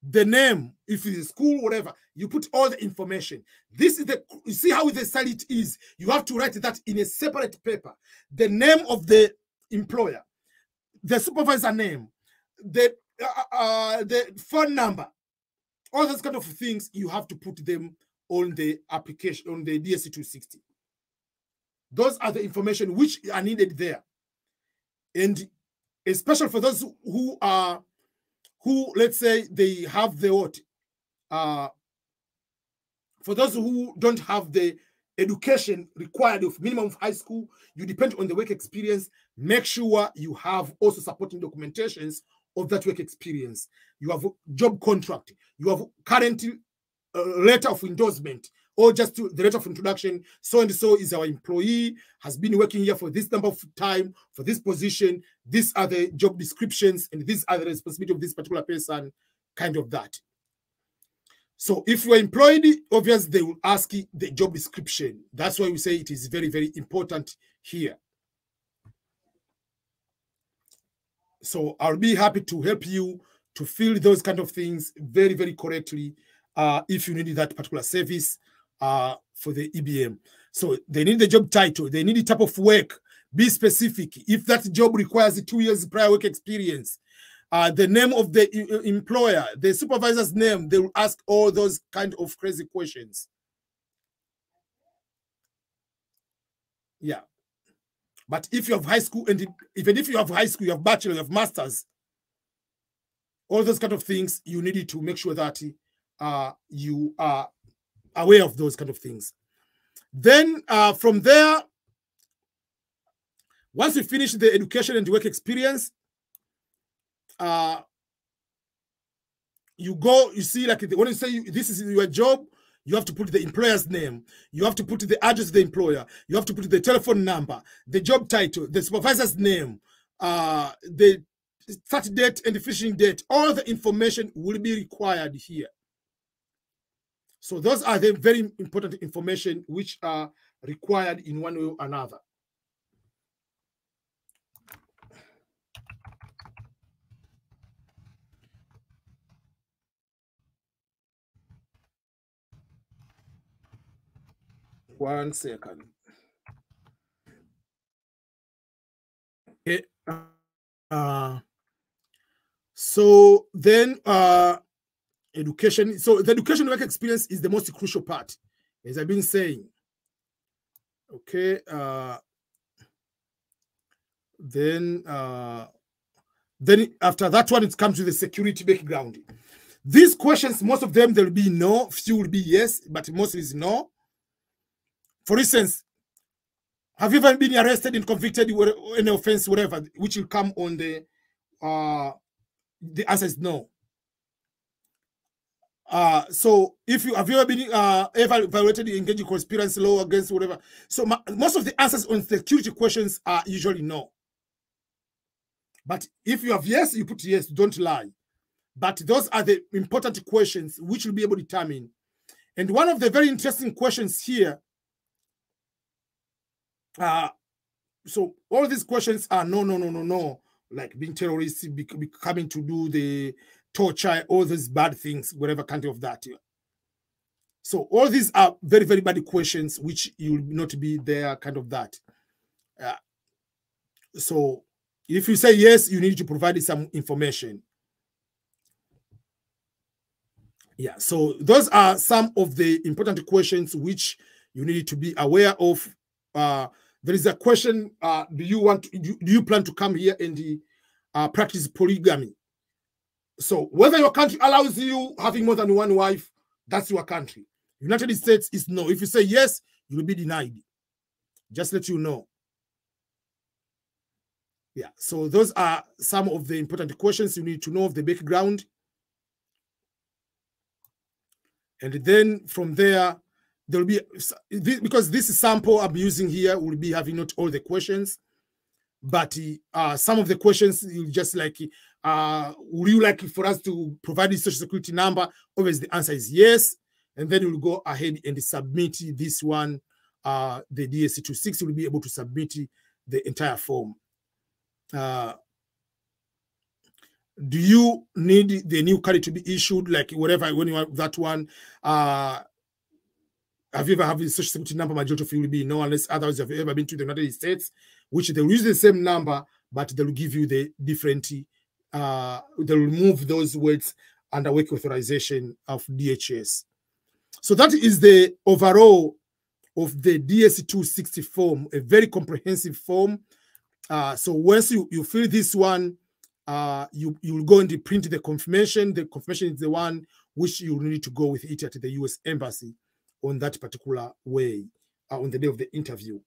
the name, if it's a school, whatever, you put all the information. This is the, you see how the style it is. You have to write that in a separate paper. The name of the employer, the supervisor name, the phone number, all those kind of things, you have to put them on the application, on the DS260. Those are the information which are needed there. And especially for those who are, let's say they have the what? For those who don't have the education required of minimum of high school, you depend on the work experience. Make sure you have also supporting documentations of that work experience. You have job contract, you have current letter of endorsement, or just the letter of introduction. So and so is our employee, has been working here for this number of time, for this position. These are the job descriptions, and these are the responsibility of this particular person, kind of that. So if you are employed, obviously they will ask you the job description. That's why we say it is very, very important here. So I'll be happy to help you to fill those kind of things very, very correctly if you need that particular service for the EBM. So they need the job title, they need the type of work, be specific. If that job requires 2 years prior work experience, the name of the employer, the supervisor's name, they will ask all those kind of crazy questions. Yeah. But if you have high school, and even if you have high school, you have bachelor, you have masters, all those kind of things, you need to make sure that you are aware of those kind of things. Then from there, once you finish the education and work experience, you go, you see, like when you say this is your job, you have to put the employer's name, you have to put the address of the employer, you have to put the telephone number, the job title, the supervisor's name, the start date and the finishing date. All the information will be required here. So those are the very important information which are required in one way or another. One second. Okay. So then education. So the education work experience is the most crucial part, as I've been saying. Okay. Then after that one, it comes to the security background. These questions, most of them, there will be no, few will be yes, but most is no. For instance, have you ever been arrested and convicted in any offense, whatever, which will come on the answer is no. So if you have you ever been ever violated the engaging conspiracy law against whatever, so most of the answers on security questions are usually no. But if you have yes, you put yes, don't lie. But those are the important questions which will be able to determine. And one of the very interesting questions here, so all these questions are no, like being terrorists, coming to do the torture, all these bad things, whatever kind of that. So all these are very, very bad questions which you will not be there, kind of that. So if you say yes, you need to provide some information. Yeah, so those are some of the important questions which you need to be aware of. There is a question: do you plan to come here and practice polygamy? So whether your country allows you having more than one wife, that's your country. United States is no. If you say yes, you will be denied. Just let you know. Yeah, so those are some of the important questions you need to know of the background. And then from there, there will be, because this sample I'm using here will be having not all the questions, but some of the questions you just like, would you like for us to provide the social security number? Always the answer is yes. And then you'll go ahead and submit this one. The DS260 will be able to submit the entire form. Do you need the new card to be issued, like whatever, when you have that one? Have you ever had the social security number? Majority of you will be no, unless others have ever been to the United States, which they will use the same number, but they will give you the different, they will remove those words under work authorization of DHS. So that is the overall of the DS260 form, a very comprehensive form. So once you fill this one, you will go and print the confirmation. The confirmation is the one which you need to go with it at the US Embassy on that particular way on the day of the interview.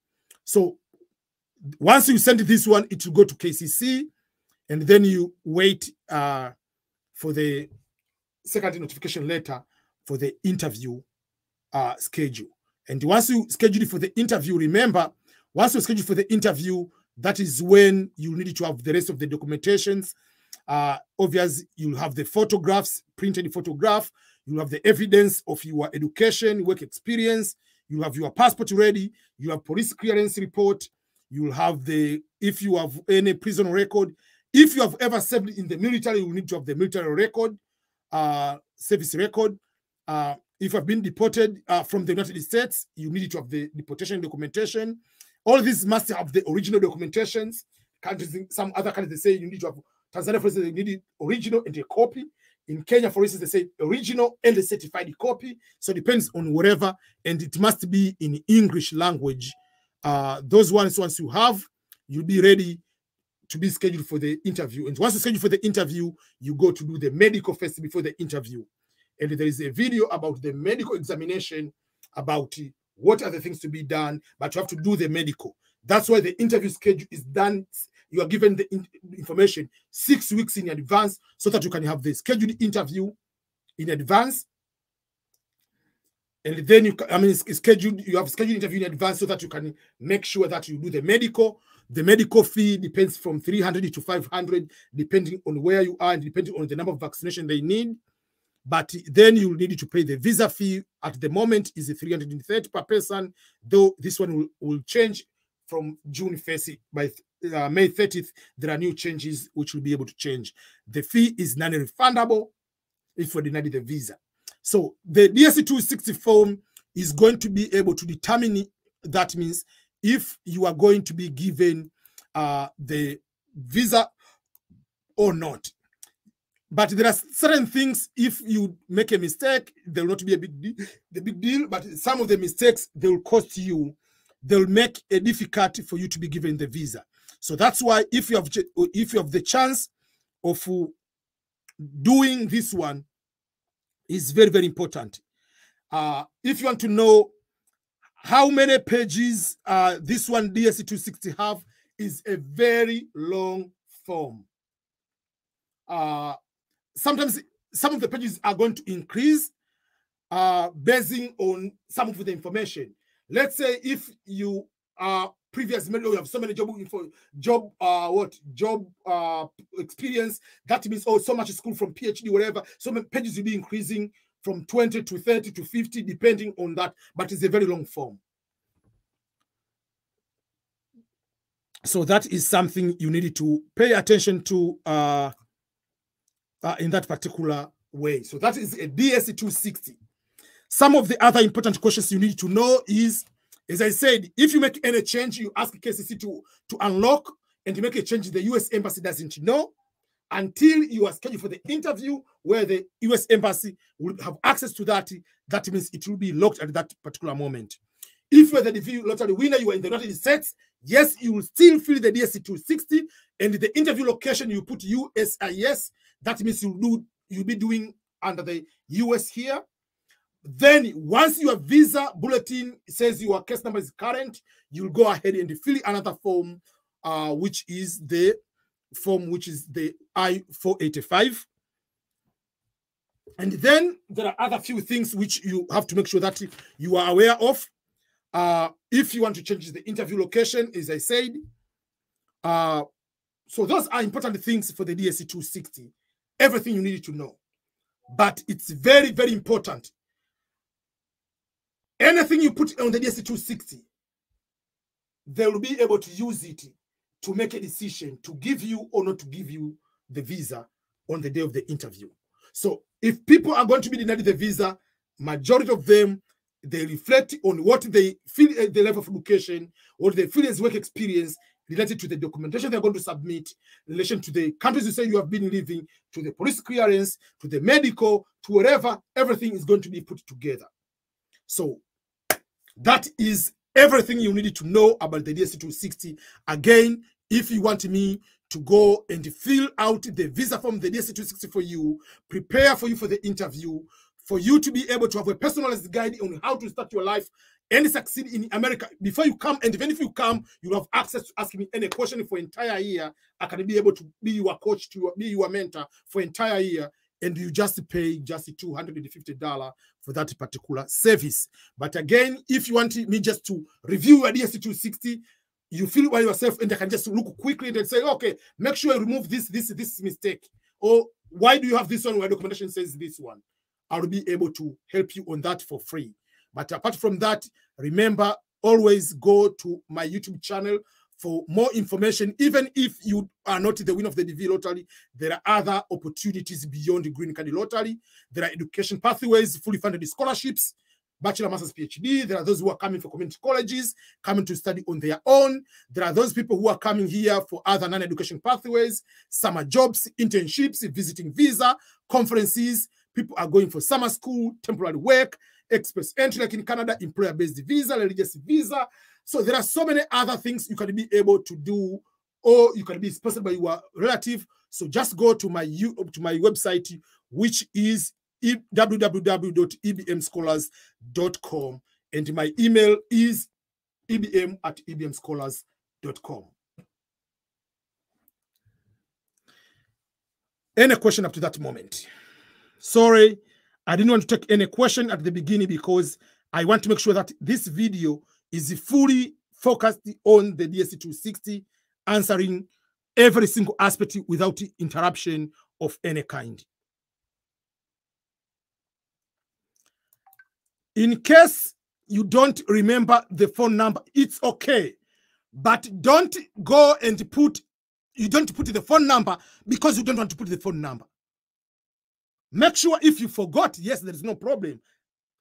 So once you send this one, it will go to KCC, and then you wait for the second notification letter for the interview schedule. And once you schedule it for the interview, remember, once you schedule for the interview, that is when you need to have the rest of the documentations. Obviously, you'll have the photographs, printed photograph. You'll have the evidence of your education, work experience. You have your passport ready. You have police clearance report. You'll have the, if you have any prison record. If you have ever served in the military, you need to have the military record, service record. If you have been deported from the United States, you need to have the deportation documentation. All these must have the original documentations. Countries, some other countries, they say you need to have, Tanzania, for instance, you need the original and a copy. In Kenya, for instance, they say original and a certified copy. So it depends on whatever, and it must be in English language. Those ones, once you have, you'll be ready to be scheduled for the interview. And once you schedule for the interview, you go to do the medical first before the interview. And there is a video about the medical examination, about what are the things to be done, but you have to do the medical. That's why the interview schedule is done. You are given the information 6 weeks in advance so that you can have the scheduled interview in advance. And then you have scheduled interview in advance so that you can make sure that you do the medical. The medical fee depends from $300 to $500, depending on where you are and depending on the number of vaccination they need. But then you need to pay the visa fee. At the moment is $330 per person, though this one will change from June 1st. By May 30th, there are new changes which will be able to change. The fee is non-refundable if you deny the visa. So the DS260 form is going to be able to determine, that means if you are going to be given the visa or not. But there are certain things, if you make a mistake, there will not be a big deal, but some of the mistakes, they will cost you. They'll make it difficult for you to be given the visa. So that's why if you have the chance of doing this one, is very, very important. If you want to know how many pages this one DS260 have, is a very long form. Sometimes some of the pages are going to increase basing on some of the information. Let's say if you are previous, you have so many job experience, that means so much school from PhD, whatever, so many pages will be increasing from 20 to 30 to 50, depending on that, but it's a very long form. So that is something you need to pay attention to in that particular way. So that is a DS260. Some of the other important questions you need to know is, as I said, if you make any change, you ask KCC to unlock, and to make a change, the US Embassy doesn't know until you are scheduled for the interview, where the US Embassy will have access to that. That means it will be locked at that particular moment. If you're the DV lottery winner, you are in the United States, yes, you will still fill the DS260, and the interview location you put USIS. That means you'll be doing under the US here. Then once your visa bulletin says your case number is current, you'll go ahead and fill another form, which is the I-485. And then there are other few things which you have to make sure that you are aware of. If you want to change the interview location, as I said. So those are important things for the DS260. Everything you need to know. But it's very, very important. Anything you put on the DS260, they will be able to use it to make a decision to give you or not to give you the visa on the day of the interview. So if people are going to be denied the visa, majority of them, they reflect on what they feel at the level of education, or they feel as work experience related to the documentation they're going to submit, in relation to the countries you say you have been living, to the police clearance, to the medical, to wherever, everything is going to be put together. So that is everything you need to know about the DS260. Again, if you want me to go and fill out the visa form, the DS260 for you, prepare for you for the interview, for you to be able to have a personalized guide on how to start your life and succeed in America before you come. And even if you come, you'll have access to ask me any question for entire year. I can be able to be your coach, to be your mentor for entire year. And you just pay just $250 for that particular service. But again, if you want me just to review your DS260, you feel by yourself, and I can just look quickly and say, okay, make sure you remove this mistake. Or why do you have this one where documentation says this one? I'll be able to help you on that for free. But apart from that, remember, always go to my YouTube channel for more information. Even if you are not the winner of the DV lottery, there are other opportunities beyond the green card lottery. There are education pathways, fully funded scholarships, bachelor, master's, PhD. There are those who are coming for community colleges, coming to study on their own. There are those people who are coming here for other non-education pathways, summer jobs, internships, visiting visa, conferences. People are going for summer school, temporary work, express entry, like in Canada, employer-based visa, religious visa. So there are so many other things you can be able to do, or you can be sponsored by your relative. So just go to my website, which is www.ebmscholars.com, and my email is ebm@ebmscholars.com. Any question up to that moment? Sorry, I didn't want to take any question at the beginning because I want to make sure that this video is fully focused on the DS260, answering every single aspect without interruption of any kind. In case you don't remember the phone number, it's okay. But don't go and you don't put the phone number because you don't want to put the phone number. Make sure if you forgot, yes, there is no problem.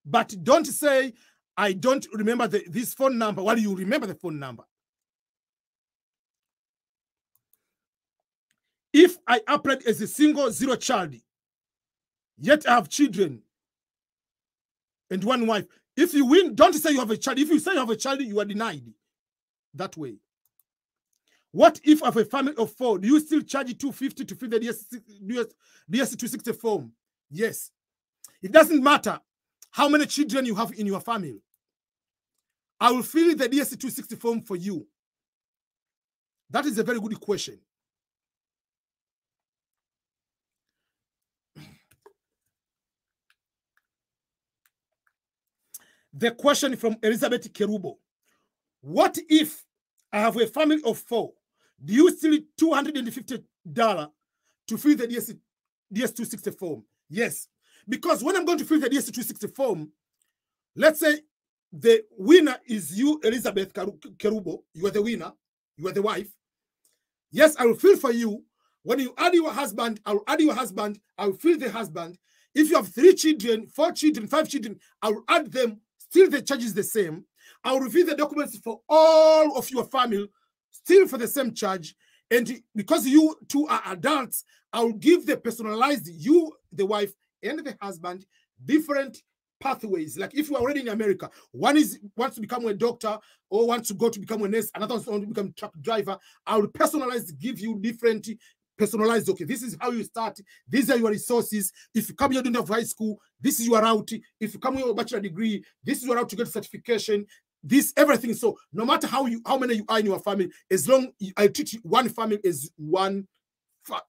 But don't say, I don't remember this phone number while you remember the phone number. If I applied as a single zero child, yet I have children and one wife, if you win, don't say you have a child. If you say you have a child, you are denied that way. What if I have a family of 4? Do you still charge $250 to fill the DS260 form? Yes. It doesn't matter how many children you have in your family. I will fill the DS260 form for you. That is a very good question. The question from Elizabeth Kerubo. What if I have a family of 4? Do you still need $250 to fill the DS260 form? Yes. Because when I'm going to fill the DS260 form, let's say the winner is you, Elizabeth Kerubo. You are the winner. You are the wife. Yes, I will fill for you. When you add your husband, I will add your husband. I will fill the husband. If you have 3 children, 4 children, 5 children, I will add them. Still the charge is the same. I will review the documents for all of your family, still for the same charge. And because you two are adults, I will give the personalized, you, the wife, and the husband, different pathways. Like if you are already in America, one wants to become a doctor or wants to go to become a nurse, another wants to become a truck driver. I will personalize, give you different personalized. Okay, this is how you start. These are your resources. If you come here, don't have high school, this is your route. If you come here with a bachelor degree, this is your route to get certification. This everything. So no matter how many you are in your family, as long I treat one family as one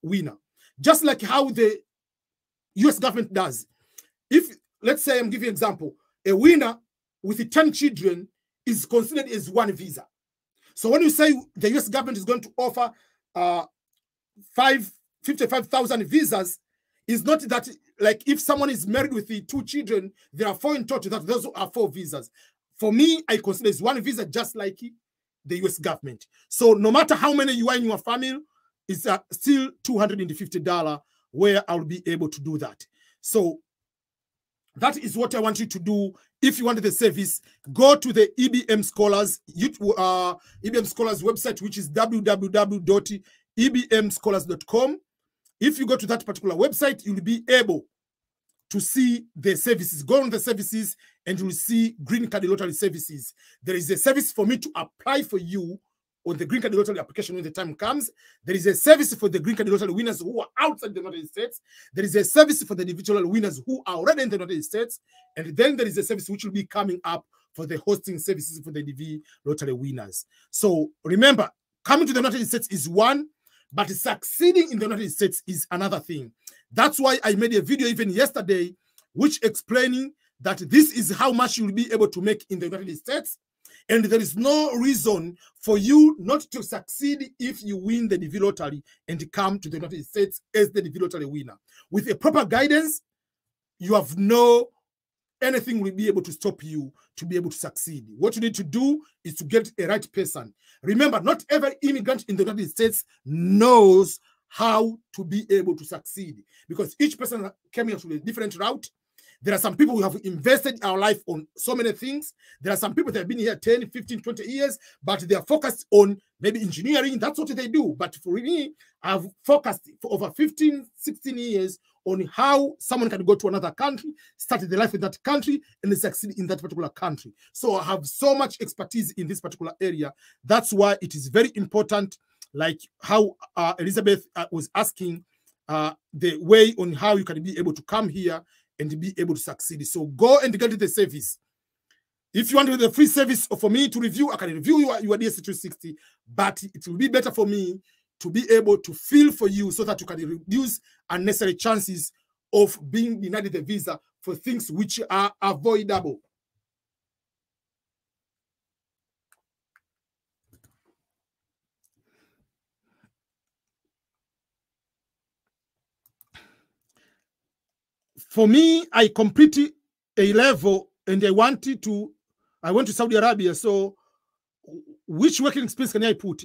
winner, just like how the U.S. government does. If let's say I'm giving you an example, a winner with 10 children is considered as one visa. So when you say the U.S. government is going to offer 55,000 visas, is not that like if someone is married with 2 children, there are 4 in total. That those are 4 visas. For me, I consider it's one visa, just like the U.S. government. So no matter how many you are in your family, it's still $250 where I'll be able to do that. So that is what I want you to do. If you want the service, go to the EBM Scholars, EBM Scholars website, which is www.ebmscholars.com. If you go to that particular website, you'll be able to see the services. Go on the services and you'll see Green Card Lottery services. There is a service for me to apply for you on the Green Card Lottery application when the time comes. There is a service for the Green Card Lottery winners who are outside the United States. There is a service for the individual winners who are already in the United States. And then there is a service which will be coming up for the hosting services for the DV Lottery winners. So remember, coming to the United States is one, but succeeding in the United States is another thing. That's why I made a video even yesterday, which explaining that this is how much you'll be able to make in the United States. And there is no reason for you not to succeed if you win the DV lottery and come to the United States as the DV lottery winner. With a proper guidance, you have anything will be able to stop you to be able to succeed. What you need to do is to get a right person. Remember, not every immigrant in the United States knows how to be able to succeed, because each person came here through a different route. There are some people who have invested our life on so many things. There are some people that have been here 10, 15, 20 years, but they are focused on maybe engineering. That's what they do. But for me, I've focused for over 15, 16 years on how someone can go to another country, start their life in that country, and succeed in that particular country. So I have so much expertise in this particular area. That's why it is very important, like how Elizabeth was asking, the way on how you can be able to come here and be able to succeed. So go and get the service. If you want the free service for me to review, I can review your DS260, but it will be better for me to be able to fill for you so that you can reduce unnecessary chances of being denied the visa for things which are avoidable. For me, I complete a level and I went to Saudi Arabia. So which working experience can I put?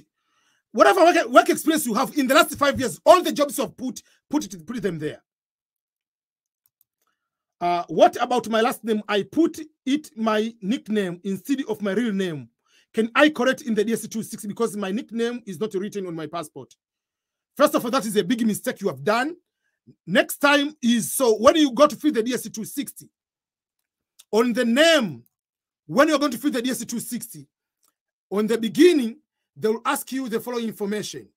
Whatever work experience you have in the last 5 years, all the jobs you have put them there. What about my last name? I put it my nickname instead of my real name. Can I correct in the DS260 because my nickname is not written on my passport? First of all, that is a big mistake you have done. Next time is, so when you go to fill the DS260, on the name, when you're going to fill the DS260, on the beginning, they will ask you the following information.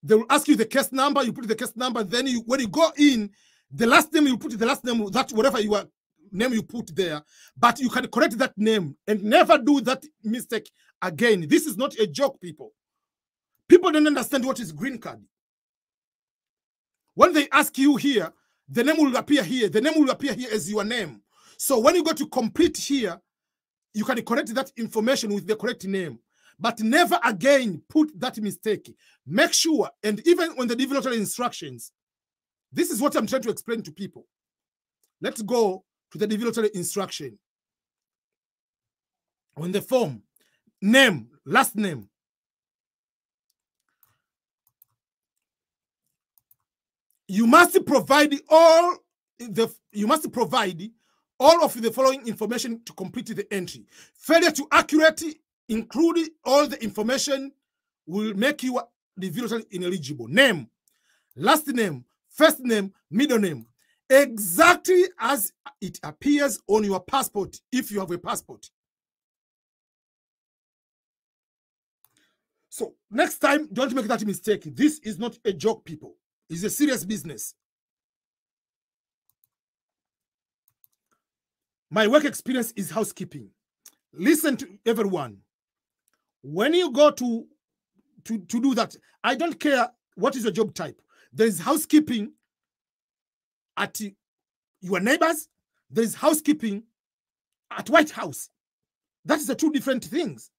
They will ask you the case number, you put the case number, then when you go in, the last name, you put the last name, that whatever name you put there, but you can correct that name and never do that mistake again. This is not a joke, people. People don't understand what is green card. When they ask you here, the name will appear here. The name will appear here as your name. So when you go to complete here, you can correct that information with the correct name. But never again put that mistake. Make sure, and even on the developmental instructions, this is what I'm trying to explain to people. Let's go to the developmental instruction. On the form, name, last name. You must provide all of the following information to complete the entry. Failure to accurately include all the information will make you developmental ineligible. Name, last name, first name, middle name, exactly as it appears on your passport if you have a passport. So next time, don't make that mistake. This is not a joke, people. It's a serious business. My work experience is housekeeping. Listen to everyone. When you go to do that, I don't care what is your job type. There is housekeeping at your neighbors. There is housekeeping at White House. That is the two different things.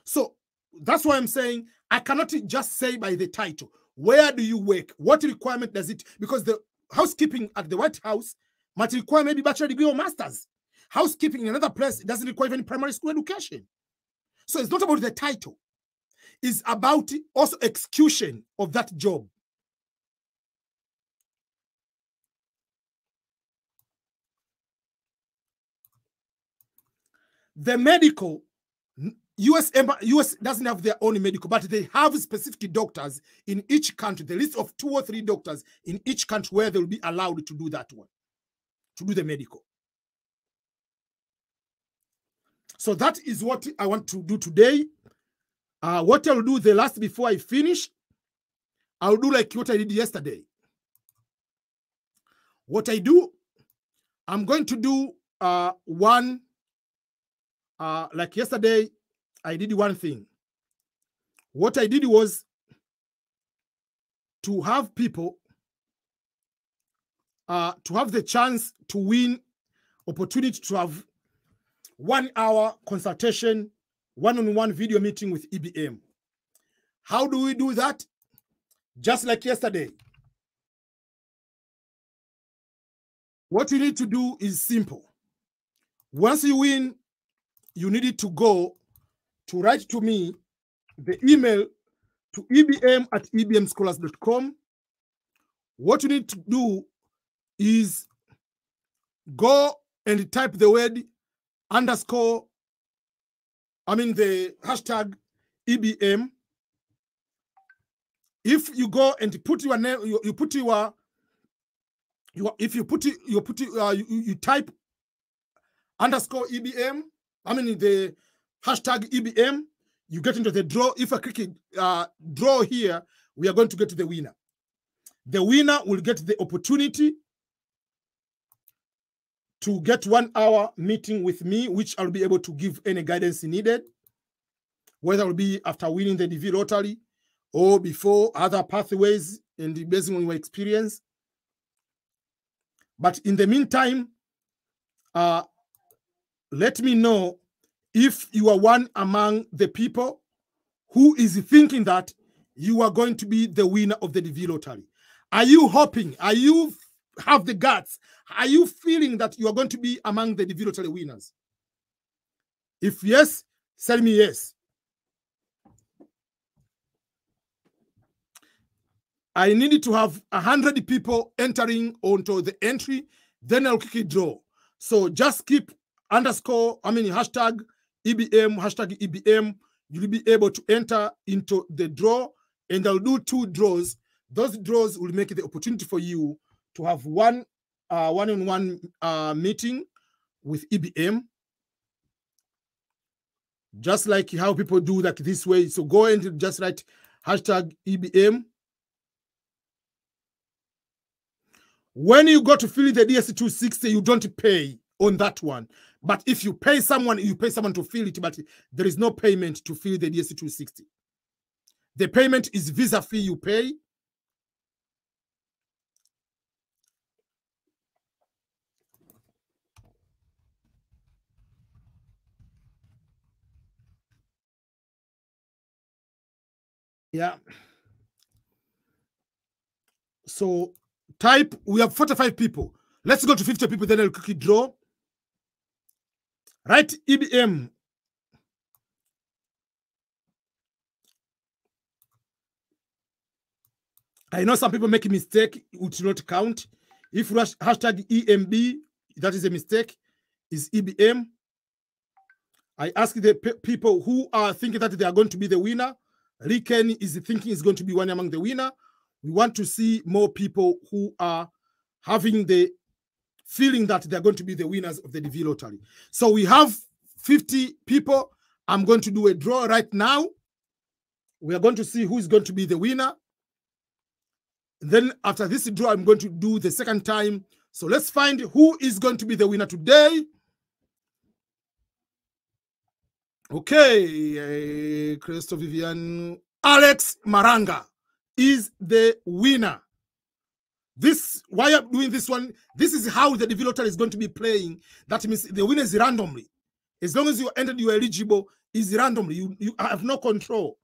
So that's why I'm saying I cannot just say by the title. Where do you work? What requirement does it? Because the housekeeping at the White House might require maybe bachelor degree or master's. Housekeeping in another place doesn't require any primary school education. So it's not about the title. It's about also execution of that job. The medical, US doesn't have their own medical, but they have specific doctors in each country, the list of 2 or 3 doctors in each country where they will be allowed to do that one, to do the medical. So that is what I want to do today. What I'll do the last before I finish, I'll do like what I did yesterday. What I do, I'm going to do one, like yesterday, I did one thing. What I did was to have people, to have the chance to win, opportunity to have 1 hour consultation, one-on-one video meeting with EBM. How do we do that? Just like yesterday. What you need to do is simple. Once you win, you need to go to write to me the email to ebm@ebmscholars.com. What you need to do is go and type the word _ the hashtag EBM. If you go and put your name, you put your if you put it, you type _EBM, the hashtag EBM, you get into the draw. If I click draw here, we are going to get to the winner. The winner will get the opportunity to get 1 hour meeting with me, which I'll be able to give any guidance needed, whether it will be after winning the DV lottery or before, other pathways and based on your experience. But in the meantime, let me know if you are one among the people who is thinking that you are going to be the winner of the DV lottery. Are you hoping? Are you have the guts? Are you feeling that you are going to be among the DV lottery winners? If yes, tell me yes. I needed to have 100 people entering onto the entry, then I'll quickly draw. So just keep hashtag EBM. You'll be able to enter into the draw, and I'll do 2 draws. Those draws will make it the opportunity for you to have one-on-one meeting with EBM, just like how people do like this way. So go and just write hashtag EBM. When you go to fill the DS260, you don't pay on that one. But if you pay someone, you pay someone to fill it, but there is no payment to fill the DS260. The payment is visa fee you pay. Yeah. So type, we have 45 people. Let's go to 50 people, then I'll quickly draw. Write EBM. I know some people make a mistake, it will not count. If you hashtag EMB, that is a mistake, is EBM. I ask the people who are thinking that they are going to be the winner. Riken is thinking is going to be one among the winner. We want to see more people who are having the feeling that they're going to be the winners of the DV lottery. So we have 50 people. I'm going to do a draw right now. We are going to see who is going to be the winner. Then after this draw, I'm going to do the second time. So let's find who is going to be the winner today. Okay, Christo Vivian. Alex Maranga is the winner. This, why I'm doing this one, this is how the DV lottery is going to be playing. That means the winner is randomly. As long as you entered, you are eligible, is randomly. You have no control.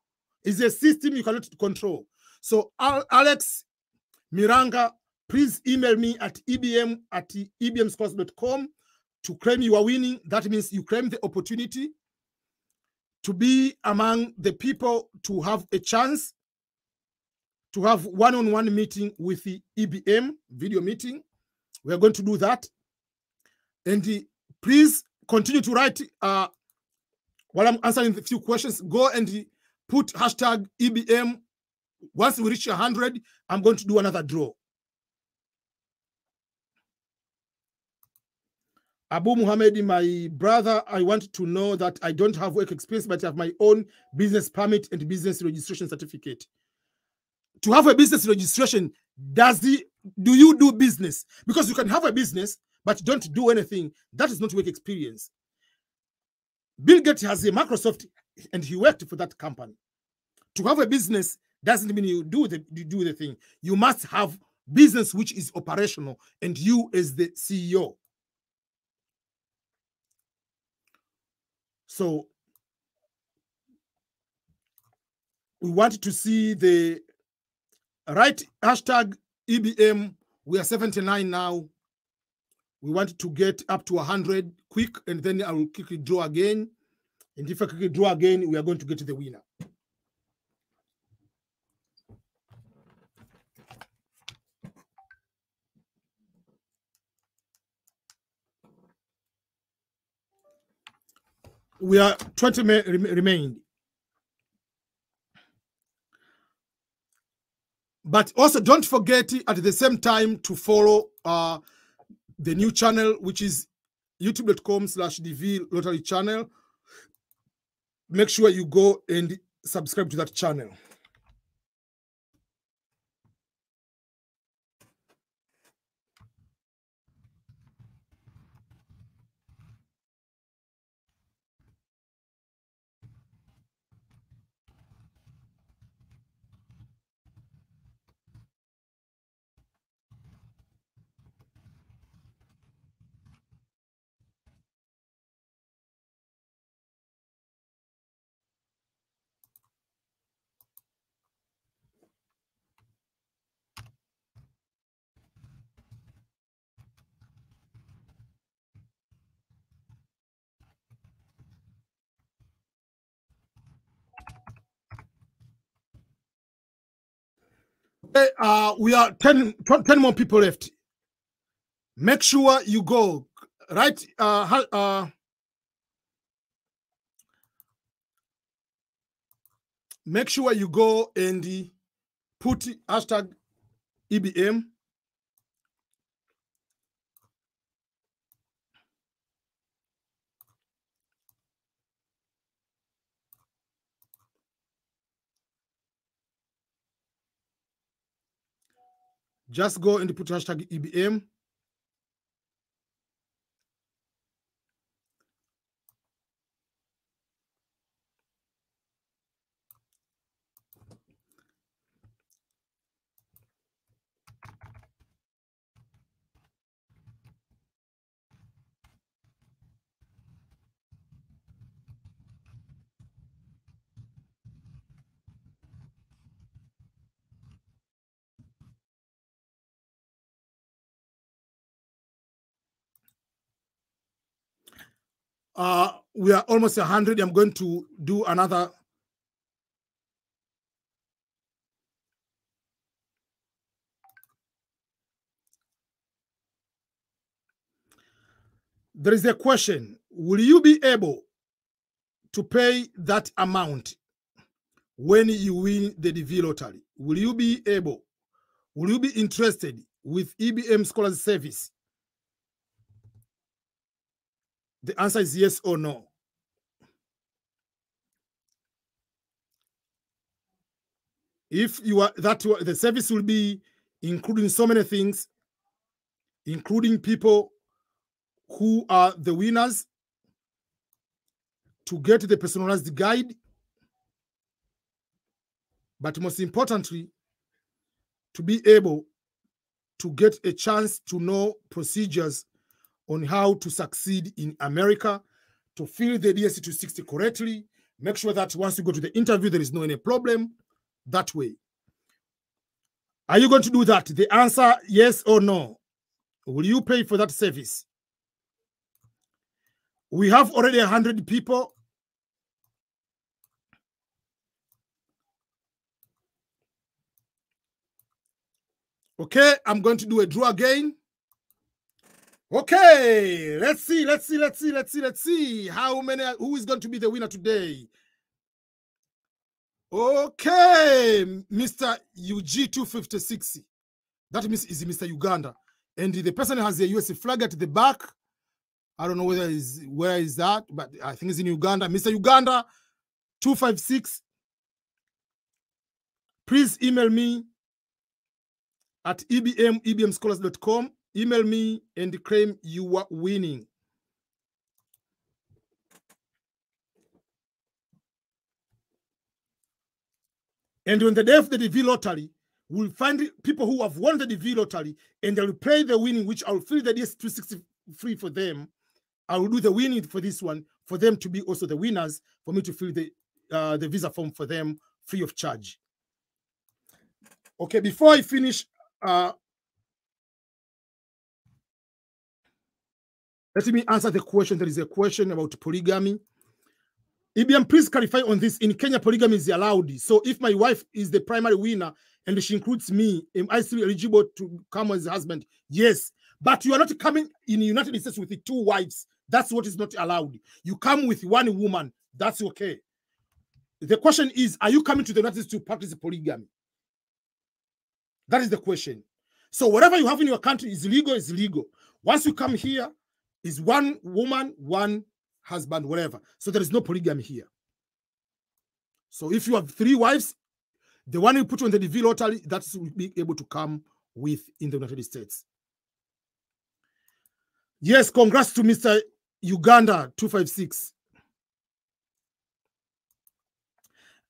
It's a system you cannot control. So Alex Miranga, please email me at ebm@ebmscores.com to claim you are winning. That means you claim the opportunity to be among the people to have a chance to have one-on-one meeting with the EBM, video meeting. We are going to do that. And please continue to write, while I'm answering a few questions, go and put hashtag EBM. Once we reach 100, I'm going to do another draw. Abu Muhammad, my brother, I want to know that I don't have work experience, but I have my own business permit and business registration certificate. To have a business registration, do you do business? Because you can have a business, but don't do anything. That is not work experience. Bill Gates has a Microsoft, and he worked for that company. To have a business doesn't mean you do the thing. You must have business which is operational, and you as the CEO. So we want to see the right hashtag EBM. We are 79 now. We want to get up to 100 quick, and then I will quickly draw again. And if I quickly draw again, we are going to get the winner. We are 20 remained. But also don't forget at the same time to follow the new channel, which is youtube.com/DV Lottery channel. Make sure you go and subscribe to that channel. We are 10 more people left. Make sure you go right. Make sure you go and put hashtag EBM. Just go and put hashtag EBM. We are almost 100. I'm going to do another. There is a question. Will you be able to pay that amount when you win the DV lottery? Will you be able? Will you be interested with EBM Scholars Service? The answer is yes or no. If you are that, the service will be including so many things, including people who are the winners, to get the personalized guide, but most importantly, to be able to get a chance to know procedures on how to succeed in America, to fill the DS260 correctly, make sure that once you go to the interview, there is no any problem that way. Are you going to do that? The answer, yes or no. Will you pay for that service? We have already 100 people. Okay, I'm going to do a draw again. Okay, let's see how many, who is going to be the winner today. Okay, Mr. UG25060. That means is Mr. Uganda. And the person has a US flag at the back. I don't know where is that, but I think it's in Uganda. Mr. Uganda 256. Please email me at ebmscholars.com. Email me and claim you are winning. And on the day of the DV lottery, we'll find people who have won the DV lottery, and they will play the winning, which I'll fill the DS260 free for them. I will do the winning for this one, for them to be also the winners, for me to fill the visa form for them free of charge. Okay, before I finish, let me answer the question. There is a question about polygamy. EBM, please clarify on this. In Kenya, polygamy is allowed. So if my wife is the primary winner and she includes me, am I still eligible to come as a husband? Yes. But you are not coming in the United States with the 2 wives. That's what is not allowed. You come with 1 woman. That's okay. The question is, are you coming to the United States to practice polygamy? That is the question. So whatever you have in your country is legal, is legal. Once you come here, is 1 woman, 1 husband, whatever. So there is no polygamy here. So if you have 3 wives, the one you put on the DV lottery, that will be able to come with in the United States. Yes, congrats to Mr. Uganda 256.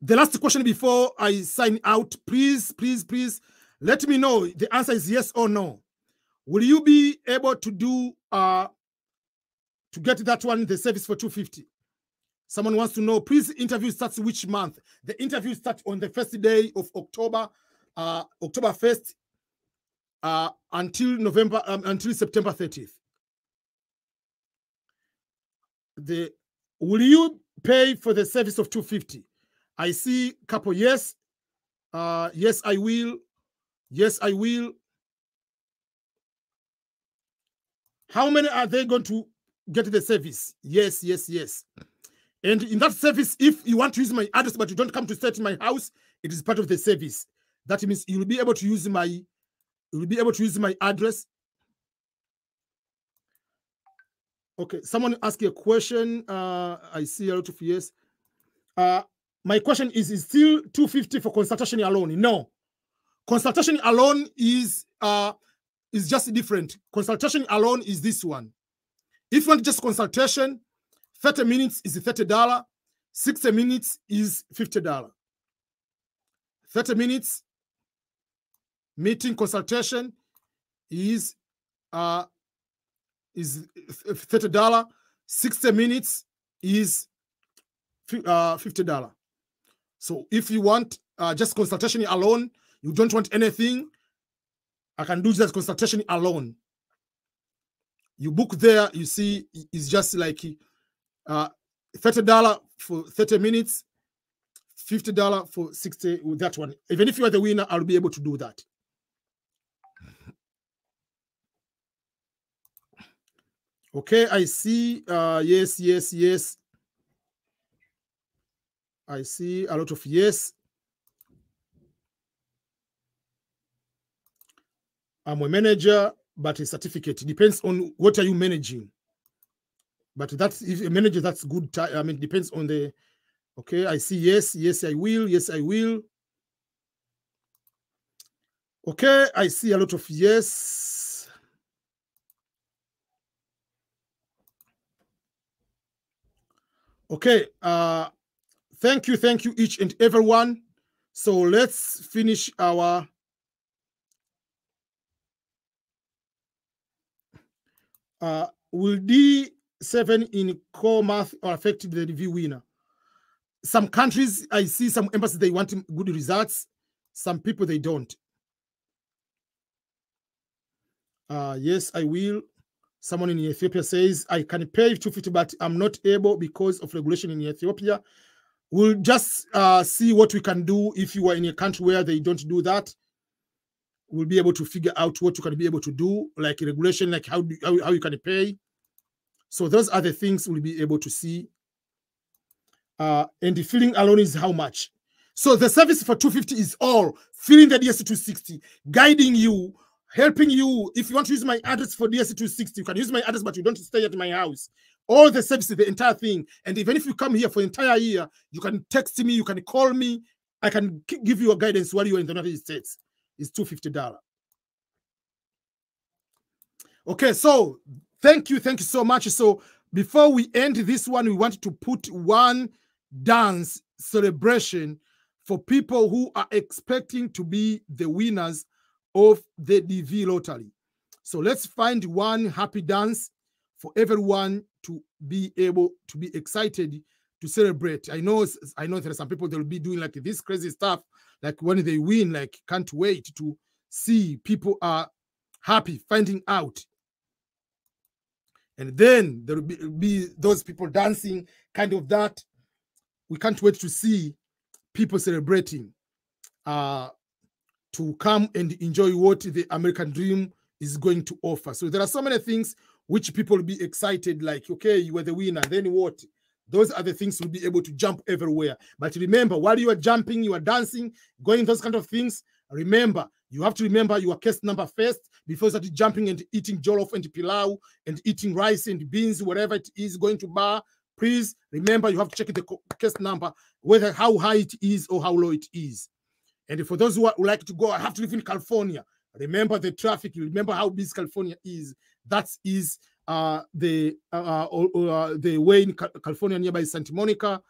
The last question before I sign out, please let me know. The answer is yes or no. Will you be able to do to get that one, the service for 250? Someone wants to know. Please, interview starts which month? The interview starts on the 1st day of October, October 1st, until September 30th. Will you pay for the service of 250? I see couple yes. Yes, I will. Yes, I will. How many are they going to get the service? Yes, yes, yes. And in that service, if you want to use my address, but you don't come to stay in my house, it is part of the service. That means you will be able to use my address. Okay, someone asked a question. I see a lot of yes. My question is still $250 for consultation alone? No, consultation alone is just different. Consultation alone is this one. If you want just consultation, 30 minutes is $30. 60 minutes is $50. 30 minutes meeting consultation is $30. 60 minutes is $50. So if you want just consultation alone, you don't want anything, I can do just consultation alone. You book there, you see, it's just like $30 for 30 minutes, $50 for 60 with that one. Even if you are the winner, I'll be able to do that. Okay, I see. Yes, yes, yes. I see a lot of yes. I'm a manager, but a certificate. It depends on what are you managing. But that's, if a manager, that's good. I mean, it depends on the, okay, I see yes, yes, I will, yes, I will. Okay, I see a lot of yes. Okay, thank you each and everyone. So let's finish our will D7 in core math or affect the review winner? Some countries, I see some embassies, they want good results. Some people, they don't. Yes, I will. Someone in Ethiopia says, I can pay $250, but I'm not able because of regulation in Ethiopia. We'll just see what we can do. If you are in a country where they don't do that, we'll be able to figure out what you can be able to do, like regulation, like how you can pay. So those are the things we'll be able to see. And the filling alone is how much? So the service for $250 is all filling the DS260, guiding you, helping you. If you want to use my address for DS260, you can use my address, but you don't stay at my house. All the services, the entire thing. And even if you come here for the entire year, you can text me, you can call me. I can give you a guidance while you're in the United States. It's $250. Okay, so thank you so much. So before we end this one, we want to put one dance celebration for people who are expecting to be the winners of the DV lottery. So let's find one happy dance for everyone to be able to be excited to celebrate. I know there are some people that will be doing like this crazy stuff, like when they win, like can't wait to see people are happy finding out. And then there will be those people dancing, kind of that. We can't wait to see people celebrating, to come and enjoy what the American dream is going to offer. So there are so many things which people will be excited, like, okay, you were the winner, then what? Those are the things you'll be able to jump everywhere. But remember, while you are jumping, you are dancing, going those kind of things, remember, you have to remember your case number first before starting jumping and eating jollof and pilau and eating rice and beans, whatever it is going to bar. Please remember, you have to check the case number, whether how high it is or how low it is. And for those who like to go, I have to live in California. Remember the traffic. Remember how busy California is. That is the way in California nearby Santa Monica.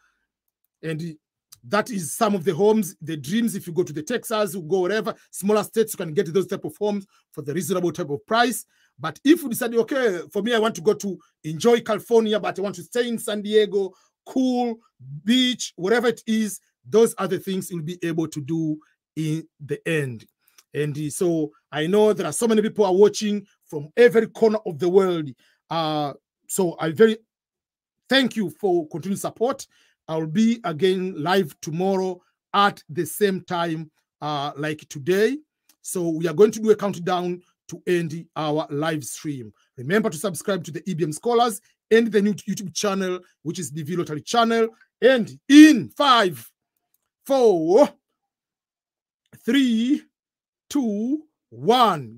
And that is some of the homes, the dreams. If you go to the Texas, you go wherever, smaller states, you can get those type of homes for the reasonable type of price. But if you decide, okay, for me, I want to go to enjoy California, but I want to stay in San Diego, cool, beach, whatever it is, those are the things you'll be able to do in the end. And so I know there are so many people are watching from every corner of the world. So I very thank you for continued support. I'll be again live tomorrow at the same time like today. So we are going to do a countdown to end our live stream. Remember to subscribe to the EBM Scholars and the new YouTube channel, which is the Vilotary channel. And in 5, 4, 3, 2, 1.